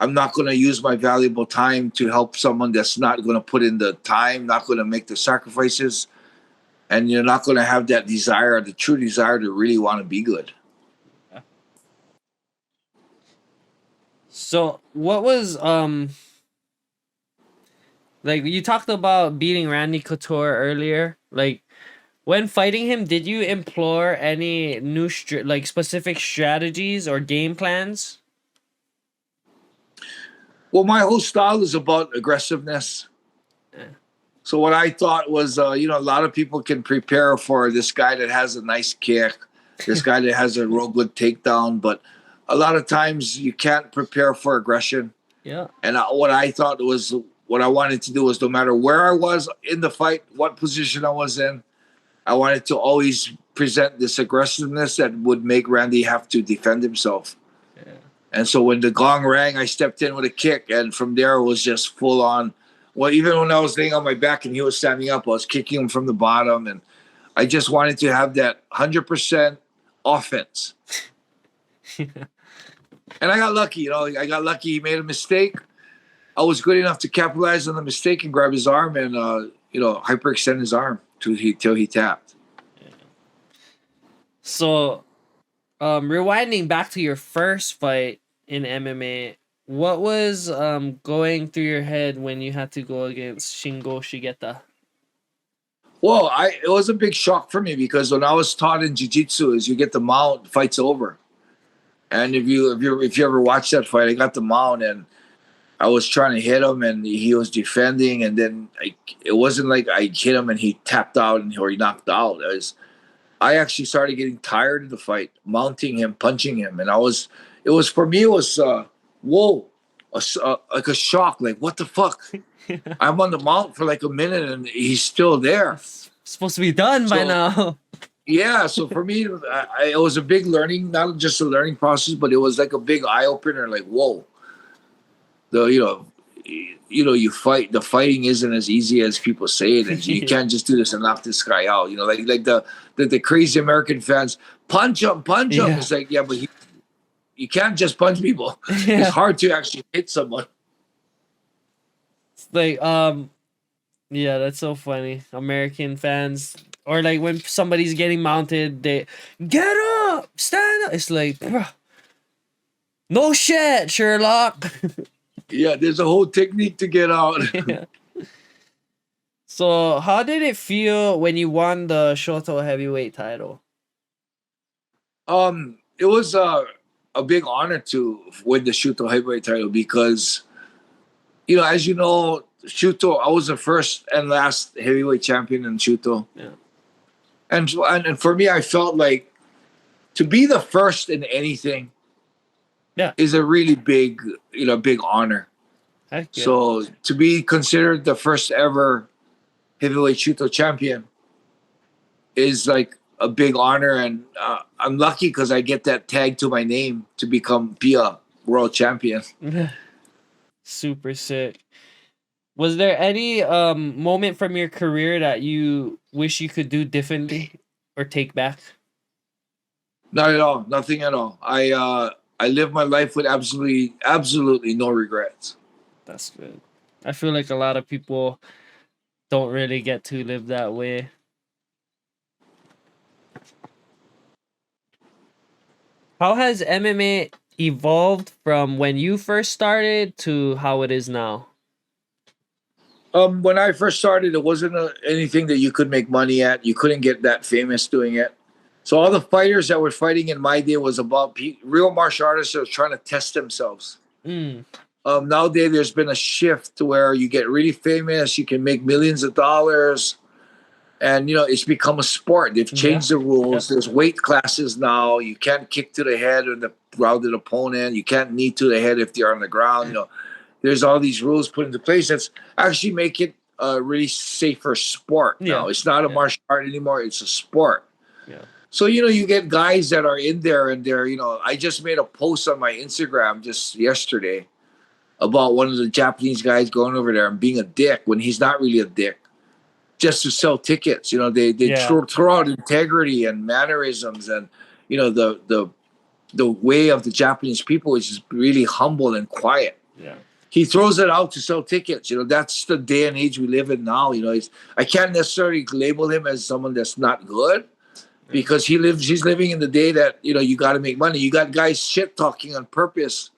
I'm not going to use my valuable time to help someone that's not going to put in the time, not going to make the sacrifices, and you're not going to have that desire, the true desire to really want to be good. So what was like you talked about beating Randy Couture earlier, like when fighting him, did you implore any new like specific strategies or game plans? Well, my whole style is about aggressiveness. Yeah. So what I thought was, a lot of people can prepare for this guy that has a nice kick, this guy that has a real good takedown, but a lot of times you can't prepare for aggression. Yeah. And what I thought was, what I wanted to do was, no matter where I was in the fight, what position I was in, I wanted to always present this aggressiveness that would make Randy have to defend himself. Yeah. And so when the gong rang, I stepped in with a kick, and from there it was just full on. Well, even when I was laying on my back and he was standing up, I was kicking him from the bottom, and I just wanted to have that 100% offense. And I got lucky, I got lucky. He made a mistake. I was good enough to capitalize on the mistake and grab his arm and hyperextend his arm till he tapped. So, rewinding back to your first fight in MMA, what was going through your head when you had to go against Shingo Shigeta? Well, it was a big shock for me because when I was taught in jiu-jitsu, is you get the mount, fight's over. And if you ever watch that fight, I got the mount and I was trying to hit him and he was defending, and then it wasn't like I hit him and he tapped out or he knocked out. I actually started getting tired of the fight, mounting him, punching him, and it was for me, it was whoa, like a shock, like what the fuck. I'm on the mount for like a minute and he's still there. It's supposed to be done by So now. yeah, so for me, it was a big learning, not just a learning process, but it was like a big eye opener. Like whoa, the you fight. The fighting isn't as easy as people say it is. You Yeah. can't just do this and knock this guy out. Like the crazy American fans punch him, punch him. Yeah. It's like yeah, but you can't just punch people. It's Yeah. hard to actually hit someone. It's like yeah, that's so funny. American fans, or like when somebody's getting mounted, they get up, stand up. It's like, bruh, no shit, Sherlock. Yeah, there's a whole technique to get out. Yeah. So, how did it feel when you won the Shoto heavyweight title? it was a big honor to win the Shuto heavyweight title because, as you know, Shuto, I was the first and last heavyweight champion in Shuto. Yeah. And for me, I felt like to be the first in anything Yeah. is a really big, big honor. Heck yeah. So to be considered the first ever heavyweight Shuto champion is like a big honor, and I'm lucky because I get that tag to my name to become PIA world champion. Super sick. Was there any moment from your career that you wish you could do differently or take back? Not at all, nothing at all. I live my life with absolutely no regrets. That's good. I feel like a lot of people don't really get to live that way. How has MMA evolved from when you first started to how it is now? When I first started, it wasn't anything that you could make money at. You couldn't get that famous doing it. So all the fighters that were fighting in my day was about real martial artists that were trying to test themselves. Mm, Nowadays, there's been a shift to where you get really famous, you can make millions of dollars, and it's become a sport. They've yeah. changed the Yeah. rules. There's weight classes now. You can't kick to the head or the grounded opponent. You can't knee to the head if they're on the ground. There's all these rules put into place that's actually make it a really safer sport now. Yeah. It's not a Yeah. martial art anymore. It's a sport. Yeah. So, you get guys that are in there and I just made a post on my Instagram just yesterday about one of the Japanese guys going over there and being a dick when he's not really a dick, just to sell tickets. They Yeah. throw out integrity and mannerisms and, the way of the Japanese people is just really humble and quiet. Yeah. He throws it out to sell tickets. That's the day and age we live in now. I can't necessarily label him as someone that's not good because he's living in the day that, you got to make money. You got guys shit talking on purpose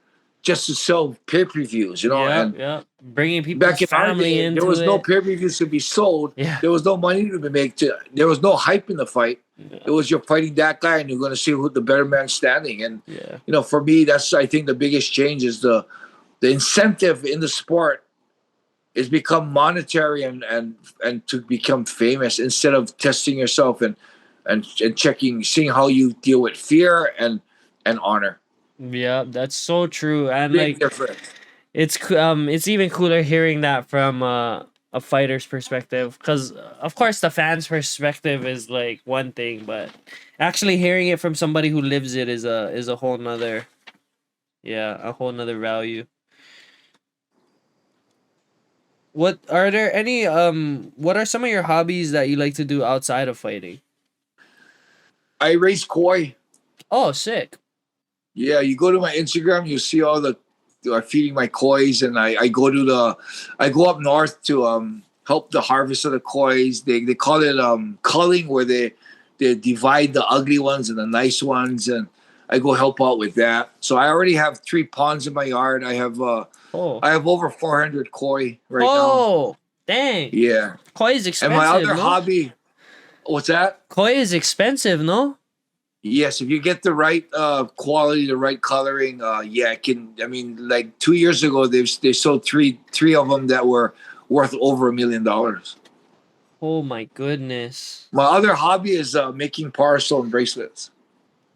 just to sell pay-per-views, Yeah. and Yeah. Bringing people's back in our family day, there into was no it. pay-per-views to be sold. Yeah. There was no money to be made. There was no hype in the fight. Yeah. It was you're fighting that guy and you're going to see who the better man's standing. And, Yeah. for me, that's, I think, the biggest change is the incentive in the sport is become monetary and to become famous instead of testing yourself and checking, seeing how you deal with fear and honor. Yeah, that's so true. And Big like difference. it's even cooler hearing that from a fighter's perspective cuz of course the fans perspective is like one thing, but actually hearing it from somebody who lives it is a whole nother, yeah, a whole nother value. What are some of your hobbies that you like to do outside of fighting? I raise koi. Oh, sick. Yeah, you go to my Instagram, you see all the feeding my kois, and I go up north to help the harvest of the kois. They call it culling, where they divide the ugly ones and the nice ones, and I go help out with that. So I already have 3 ponds in my yard. Oh. I have over 400 koi right now. Oh, dang. Yeah, Koi is and my expensive, other no? hobby, what's that? Koi is expensive, no? Yes, if you get the right quality, the right coloring, yeah, it can. I mean, like 2 years ago, they sold three of them that were worth over $1 million. Oh my goodness. My other hobby is making parcel and bracelets.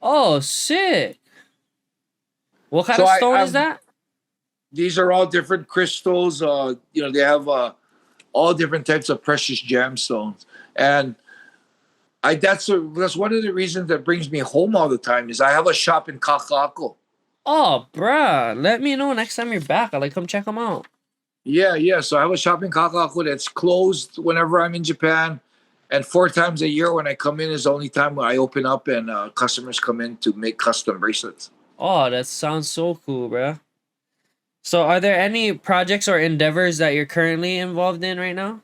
Oh, sick. What kind So of stone is that? these are all different crystals. They have all different types of precious gemstones, and that's one of the reasons that brings me home all the time is I have a shop in Kakako. Oh, bruh. Let me know next time you're back. I'll like come check them out. Yeah, yeah. So I have a shop in Kakako that's closed whenever I'm in Japan. And 4 times a year when I come in is the only time when I open up and customers come in to make custom bracelets. Oh, that sounds so cool, bruh. So are there any projects or endeavors that you're currently involved in right now?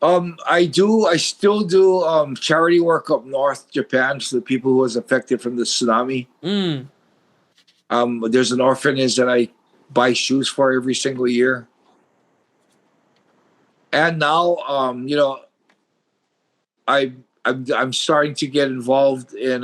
I still do charity work up north Japan for the people who was affected from the tsunami. Mm. There's an orphanage that I buy shoes for every single year. And now, I'm starting to get involved in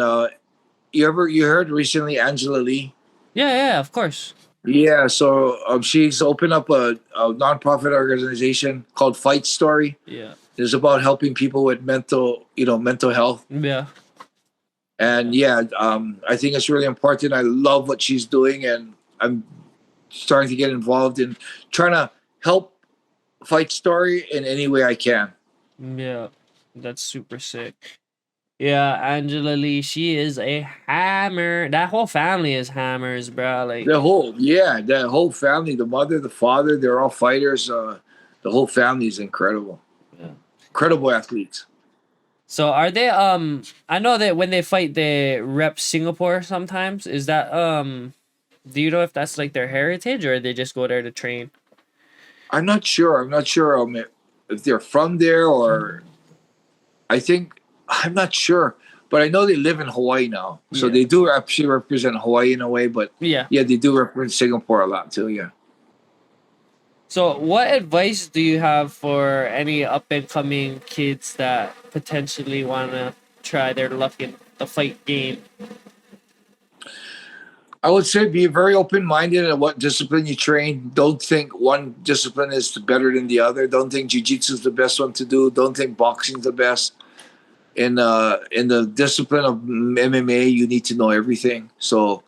you heard recently Angela Lee? Yeah, of course. Yeah, so she's opened up a nonprofit organization called Fight Story. Yeah. It's about helping people with mental health. Yeah. And yeah, I think it's really important. I love what she's doing, and I'm starting to get involved in trying to help Fight Story in any way I can. Yeah. That's super sick. Yeah, Angela Lee, she is a hammer. That whole family is hammers, bro. Like, The whole family, the mother, the father, they're all fighters. The whole family is incredible, yeah. incredible athletes. So are they I know that when they fight they rep Singapore sometimes. Is that do you know if that's like their heritage or they just go there to train? I'm not sure. I'm not sure if they're from there or I think I'm not sure, but I know they live in Hawaii now, so Yeah. they do actually represent Hawaii in a way. But Yeah. yeah, they do represent Singapore a lot too. Yeah. So what advice do you have for any up and coming kids that potentially wanna try their luck in the fight game? I would say be very open minded at what discipline you train. Don't think one discipline is better than the other. Don't think jiu-jitsu is the best one to do. Don't think boxing is the best. In the discipline of MMA, you need to know everything. So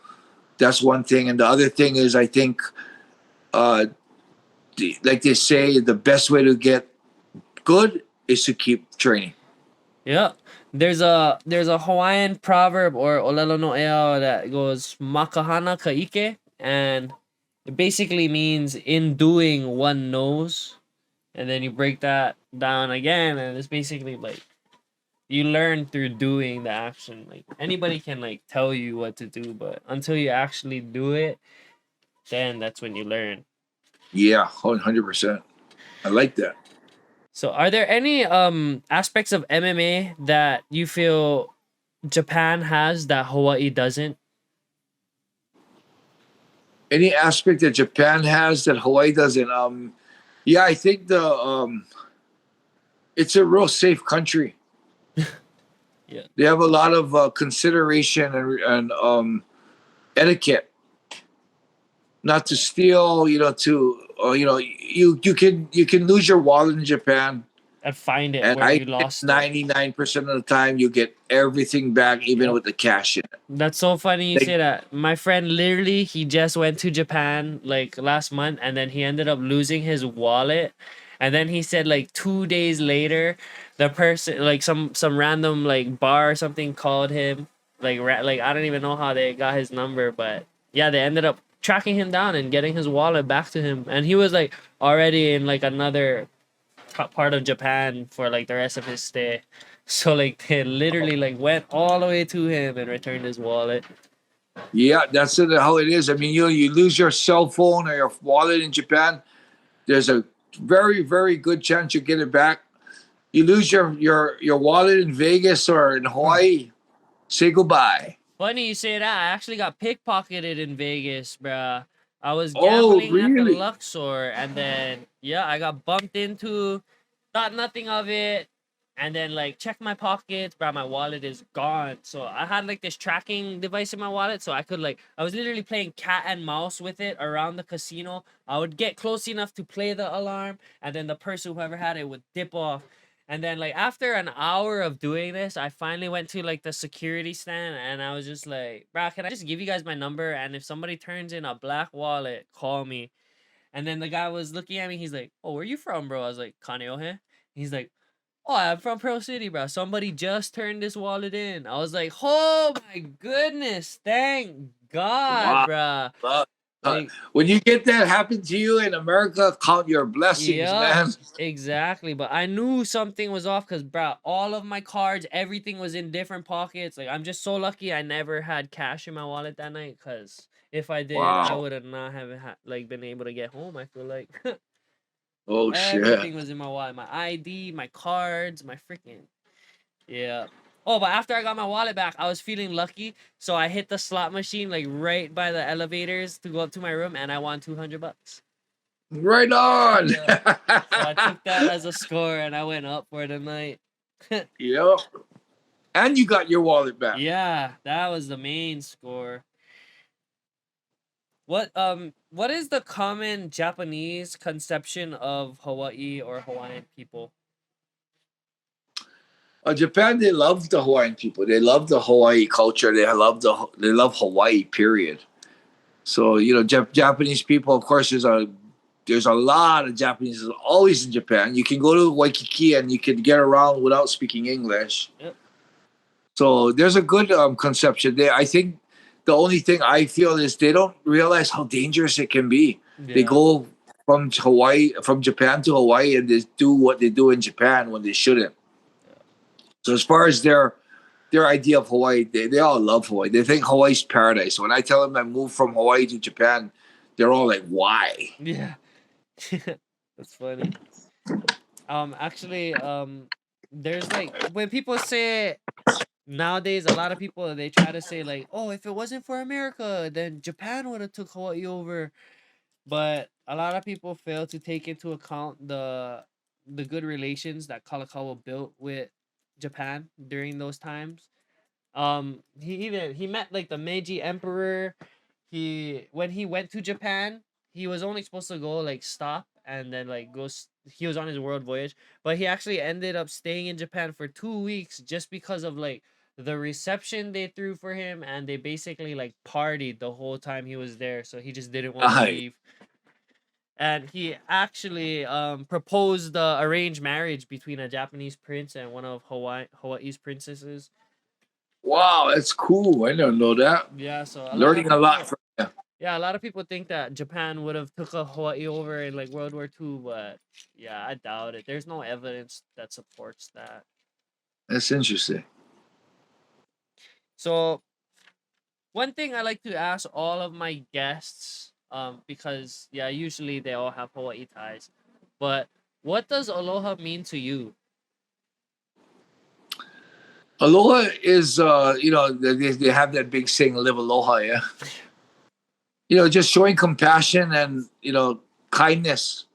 that's one thing. And the other thing is, I think, uh, like they say, the best way to get good is to keep training. Yeah. There's a Hawaiian proverb or olelo no ea that goes makahana kaike, and it basically means in doing one knows, and then you break that down again, and it's basically like you learn through doing the action. Like anybody can like tell you what to do, but until you actually do it, then that's when you learn. Yeah, 100%. I like that. So are there any aspects of MMA that you feel Japan has that Hawaii doesn't? Any aspect that Japan has that Hawaii doesn't. Yeah, I think the it's a real safe country. Yeah. They have a lot of consideration and etiquette, not to steal. You can lose your wallet in Japan, And find it and where I you think lost it. 99% of the time you get everything back, even Yep. with the cash in it. That's so funny you Like, say that. My friend literally he just went to Japan like last month and then he ended up losing his wallet. And then he said like 2 days later, the person like some random like bar or something called him. Like I don't even know how they got his number, but yeah, they ended up tracking him down and getting his wallet back to him. And he was like already in like another part of Japan for like the rest of his stay. So like they literally like went all the way to him and returned his wallet. yeah, that's how it is. I mean, you lose your cell phone or your wallet in Japan, there's a very very good chance you get it back. You lose your wallet in Vegas or in Hawaii, say goodbye. Funny you say that. I actually got pickpocketed in Vegas, bruh. I was Oh, gambling at the really? Luxor, and then yeah, I got bumped into. Thought nothing of it, and then like checked my pockets, bruh. My wallet is gone. So I had like this tracking device in my wallet, so I could like I was literally playing cat and mouse with it around the casino. I would get close enough to play the alarm, and then the person whoever had it would dip off. And then like after an hour of doing this, I finally went to like the security stand and I was just like, bro, can I just give you guys my number? And if somebody turns in a black wallet, call me. And then the guy was looking at me, he's like, oh, where you from, bro? I was like, Kaneohe. He's like, oh, I'm from Pearl City, bro. Somebody just turned this wallet in. I was like, oh my goodness, thank God, Wow. bro. Uh, Like, when you get that happen to you in America, count your blessings, yep, man. exactly. But I knew something was off because, bro, all of my cards, everything was in different pockets. Like, I'm just so lucky I never had cash in my wallet that night. Because if I did, I Wow. would have not have like been able to get home. I feel like Oh shit. everything was in my wallet, my ID, my cards, my freaking yeah. Oh, but after I got my wallet back, I was feeling lucky, so I hit the slot machine like right by the elevators to go up to my room, and I won $200. Right on. Yeah. So I took that as a score and I went up for the night. Yep. And you got your wallet back. Yeah, that was the main score. What is the common Japanese conception of Hawaii or Hawaiian people? Japan, they love the Hawaiian people. They love the Hawaii culture. They love Hawaii. Period. So Japanese people. Of course, there's a lot of Japanese always in Japan. You can go to Waikiki and you can get around without speaking English. Yep. So there's a good conception there. I think the only thing I feel is they don't realize how dangerous it can be. They Yeah. go from Japan to Hawaii, and they do what they do in Japan when they shouldn't. So as far as their idea of Hawaii, they all love Hawaii. They think Hawaii's paradise. When I tell them I moved from Hawaii to Japan, they're all like, "Why?" Yeah. That's funny. Actually, there's like when people say nowadays, a lot of people they try to say like, "Oh, if it wasn't for America, then Japan would have took Hawaii over." But a lot of people fail to take into account the good relations that Kalakaua built with Japan during those times. He met like the Meiji Emperor. When he went to Japan, he was only supposed to go like stop and then like he was on his world voyage, but he actually ended up staying in Japan for 2 weeks just because of like the reception they threw for him, and they basically like partied the whole time he was there, so he just didn't want to I leave. And he actually proposed the arranged marriage between a Japanese prince and one of Hawaii's princesses. Wow, that's cool. I don't know that. Yeah, so Learning a lot from you. a lot of people think that Japan would have took a Hawaii over in like World War II, but yeah, I doubt it. There's no evidence that supports that. That's interesting. So one thing I like to ask all of my guests, because yeah, usually they all have Hawaii ties, but what does aloha mean to you? Aloha is, they have that big saying, live aloha, yeah? Just showing compassion and, kindness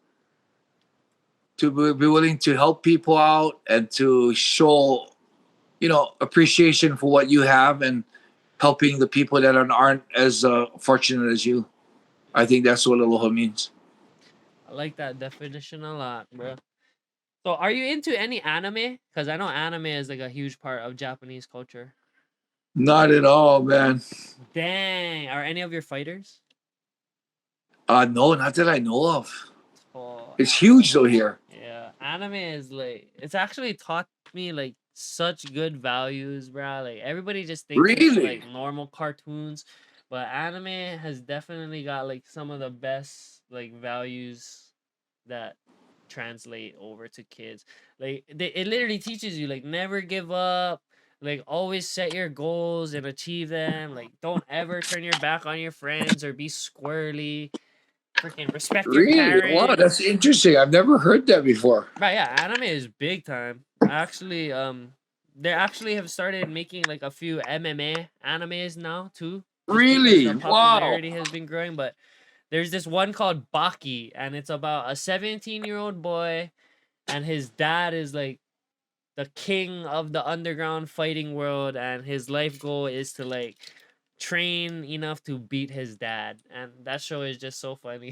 to be willing to help people out and to show, appreciation for what you have and helping the people that aren't as fortunate as you. I think that's what aloha means. I like that definition a lot, bro. So, are you into any anime? Because I know anime is like a huge part of Japanese culture. Not at all, man. Dang, are any of your fighters? No, not that I know of. Oh, It's huge though here. yeah, anime is like it's actually taught me like such good values, bro. Like everybody just thinks it's Really? like normal cartoons, but anime has definitely got like some of the best like values that translate over to kids. Like it literally teaches you like never give up, like always set your goals and achieve them. Like don't ever turn your back on your friends or be squirrely. Freaking respect your Really? Wow, that's parents. interesting. I've never heard that before. But yeah, anime is big time. Actually, they actually have started making like a few MMA animes now too, just because the Really? Wow. popularity has been growing. But there's this one called Baki, and it's about a 17-year-old boy, and his dad is like the king of the underground fighting world, and his life goal is to like train enough to beat his dad, and that show is just so funny.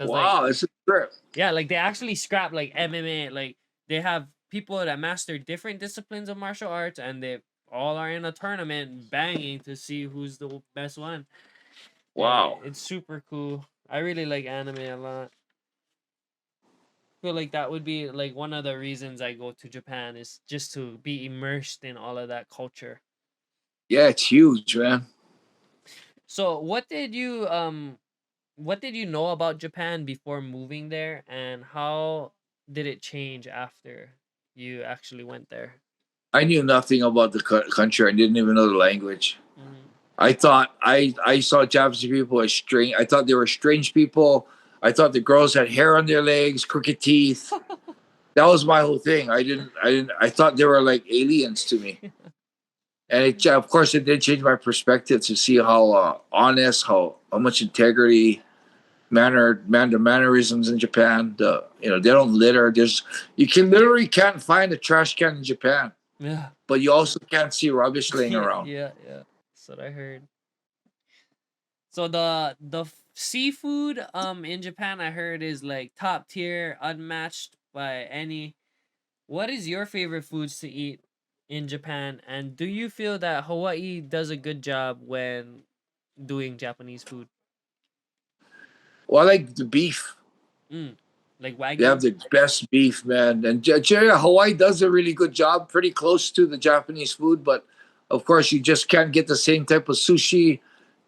Cause like Wow, it's a trip. yeah, like they actually scrap like MMA. Like they have people that master different disciplines of martial arts, and they all are in a tournament banging to see who's the best one. And Wow. it's super cool. I really like anime a lot. Feel like that would be like one of the reasons I go to Japan is just to be immersed in all of that culture. Yeah, it's huge, man. So what did you know about Japan before moving there, and how did it change after you actually went there? I knew nothing about the country. I didn't even know the language. Mm. I thought I saw Japanese people as strange. I thought they were strange people. I thought the girls had hair on their legs, crooked teeth. That was my whole thing. I thought they were like aliens to me. And of course, it did change my perspective to see how honest, how much integrity, the mannerisms in Japan. They don't litter. You can literally can't find a trash can in Japan. Yeah. but you also can't see rubbish laying Yeah, around. yeah, yeah. That's what I heard. So the seafood in Japan I heard is like top tier, unmatched by any. What is your favorite foods to eat in Japan, and do you feel that Hawaii does a good job when doing Japanese food? Well, I like the beef. Mm. Like They have Wagyu? the best beef, man. And Hawaii does a really good job, pretty close to the Japanese food, but of course, you just can't get the same type of sushi.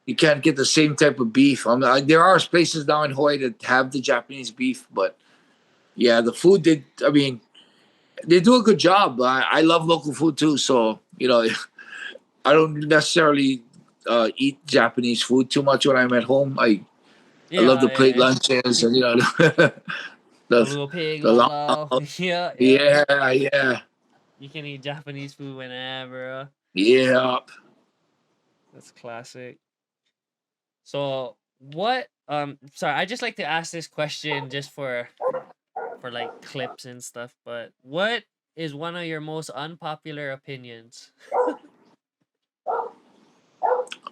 You can't get the same type of beef. There are places now in Hawaii that have the Japanese beef, but yeah, the food did. I mean, they do a good job. I love local food too, so I don't necessarily eat Japanese food too much when I'm at home. I love Yeah, the plate yeah, lunches and the the little pig, the lala. long, Yeah, yeah. yeah. You can eat Japanese food whenever. Yeah. That's classic. So what sorry, I just like to ask this question just for like clips and stuff, but what is one of your most unpopular opinions?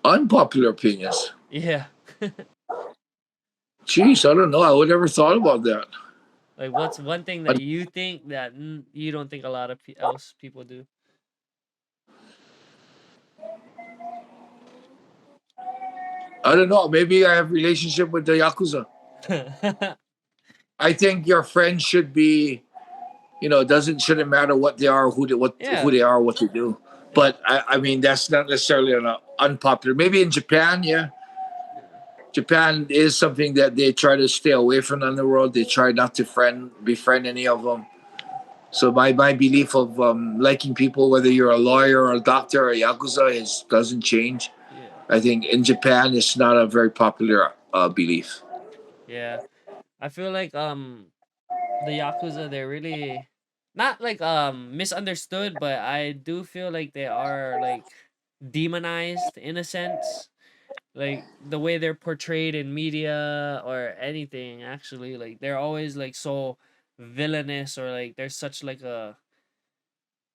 Unpopular opinions. Yeah. Jeez, I don't know. I would never thought about that. Like what's one thing that you think that you don't think a lot of else people do? I don't know. Maybe I have relationship with the Yakuza. I think your friends should be, doesn't shouldn't matter what they are, who Yeah. they are, what they do. Yeah. But I mean, that's not necessarily an unpopular. Maybe in Japan, yeah, Yeah. Japan is something that they try to stay away from in the world. They try not to befriend any of them. So my belief of liking people, whether you're a lawyer or a doctor or a yakuza, doesn't change. Yeah. I think in Japan, it's not a very popular belief. Yeah. I feel like the Yakuza, they're really not like misunderstood, but I do feel like they are like demonized in a sense. Like the way they're portrayed in media or anything, actually. Like they're always like so villainous, or like there's such like a,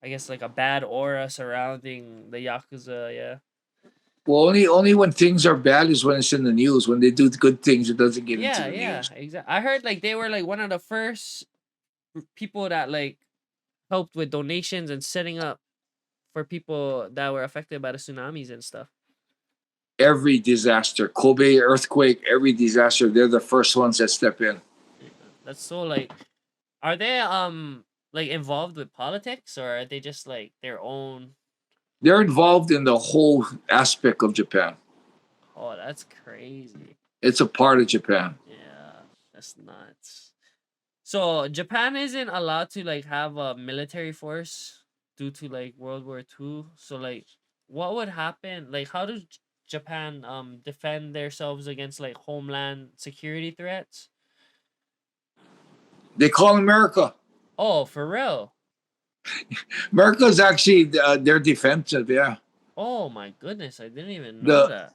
I guess, like a bad aura surrounding the Yakuza, yeah. Well, only when things are bad is when it's in the news. When they do good things, it doesn't get into Yeah, the yeah, news. exactly. I heard like they were like one of the first people that like helped with donations and setting up for people that were affected by the tsunamis and stuff. Every disaster, Kobe earthquake, every disaster, they're the first ones that step in. Yeah, that's so like, are they like involved with politics, or are they just like their own? They're involved in the whole aspect of Japan. Oh, that's crazy. It's a part of Japan. Yeah, that's nuts. So Japan isn't allowed to like have a military force due to like World War II. So like, what would happen? Like, how does Japan defend themselves against like homeland security threats? They call America. Oh, for real? America is actually they're defensive. Yeah, Oh my goodness, I didn't even know the that.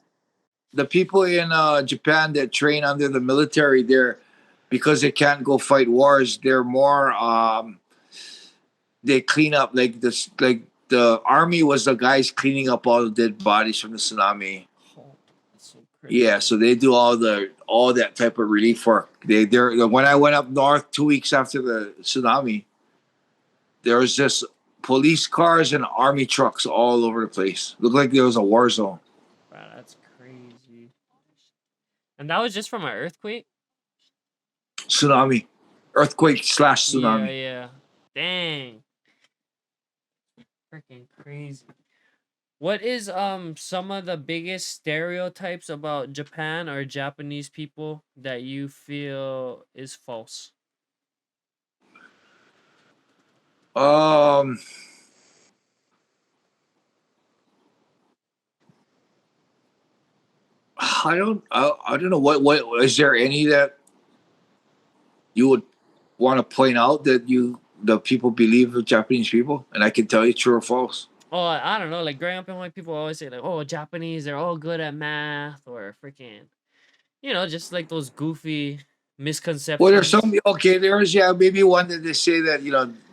the people in Japan that train under the military, they're because they can't go fight wars. They're more they clean up like this. Like the army was the guys cleaning up all the dead bodies from the tsunami. Oh, that's so Yeah, crazy. so they do all that type of relief work. They're when I went up north 2 weeks after the tsunami, there was just police cars and army trucks all over the place. Looked like there was a war zone. Wow, that's crazy. And that was just from an earthquake? Tsunami, earthquake slash Yeah, tsunami. yeah. Dang. Freaking crazy. What is some of the biggest stereotypes about Japan or Japanese people that you feel is false? Um, I don't know what is there any that you would want to point out that the people believe of Japanese people, and I can tell you true or false. Oh, I don't know. Like growing up in white people always say like, "Oh, Japanese, they're all good at math," or freaking, just like those goofy Well, there's some misconceptions. okay. There is maybe one that they say that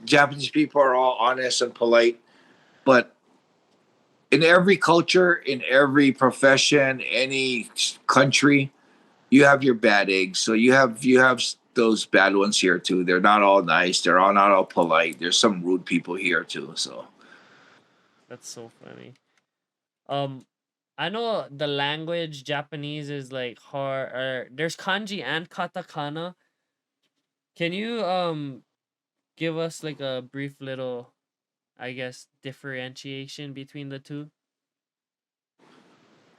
Japanese people are all honest and polite, but in every culture, in every profession, any country, you have your bad eggs. So you have those bad ones here too. They're not all nice. They're all not all polite. There's some rude people here too. So That's so funny. Um, I know the language Japanese is like hard. Or there's kanji and katakana. Can you give us like a brief little, I guess, differentiation between the two?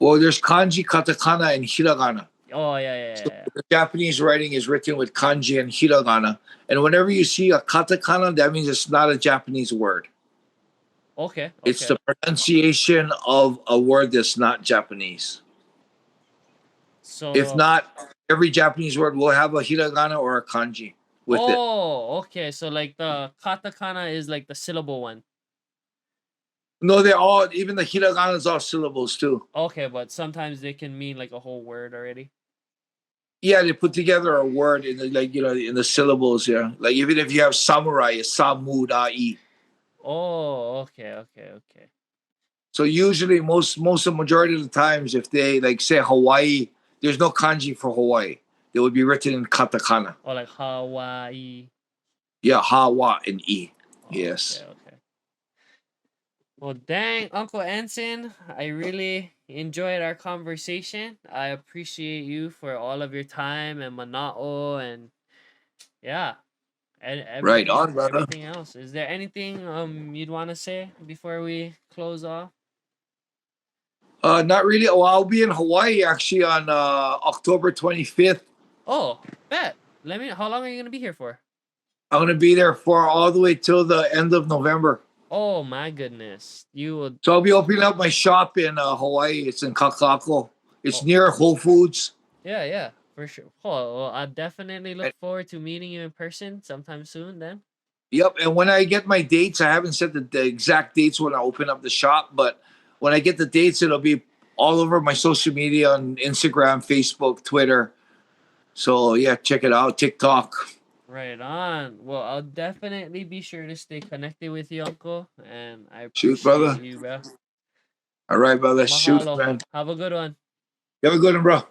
well, there's kanji, katakana, and hiragana. Oh yeah, yeah, So yeah, yeah. the Japanese writing is written with kanji and hiragana. And whenever you see a katakana, that means it's not a Japanese word. Okay, It's okay. the pronunciation of a word that's not Japanese. If So, not, every Japanese word will have a hiragana or a kanji with it. oh, okay. So like the katakana is like the syllable one. No, they're all, even the hiragana is all syllables too. Okay, but sometimes they can mean like a whole word already. Yeah, they put together a word in the, like, in the syllables. Yeah, like even if you have samurai, it's samurai. Oh, okay, okay, okay. So usually, most of the majority of the times, if they like say Hawaii, there's no kanji for Hawaii. They would be written in katakana. Or like Hawaii. Yeah, hawa and e. Oh, okay, Yes. okay. Well, dang, Uncle Ensign, I really enjoyed our conversation. I appreciate you for all of your time and mana'o and yeah, and Right on, brother. everything else. Is there anything you'd want to say before we close off? Not really. Well, I'll be in Hawaii actually on October 25th. Oh, bet. Let me. How long are you gonna be here for? I'm gonna be there for all the way till the end of November. Oh my goodness, you would. So I'll be opening up my shop in Hawaii. It's in Kakako. It's Oh, near Whole Foods. yeah, yeah, for sure. Oh, well, I definitely look forward to meeting you in person sometime soon. Then. Yep. And when I get my dates, I haven't set the exact dates when I open up the shop, but when I get the dates, it'll be all over my social media on Instagram, Facebook, Twitter. So yeah, check it out. TikTok. Right on. Well, I'll definitely be sure to stay connected with you, Uncle, and I Shoot, appreciate brother. you, bro. All right, brother. Shoot, Mahalo. man. Have a good one. You have a good one, bro.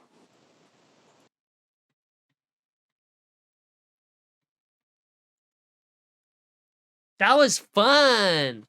That was fun.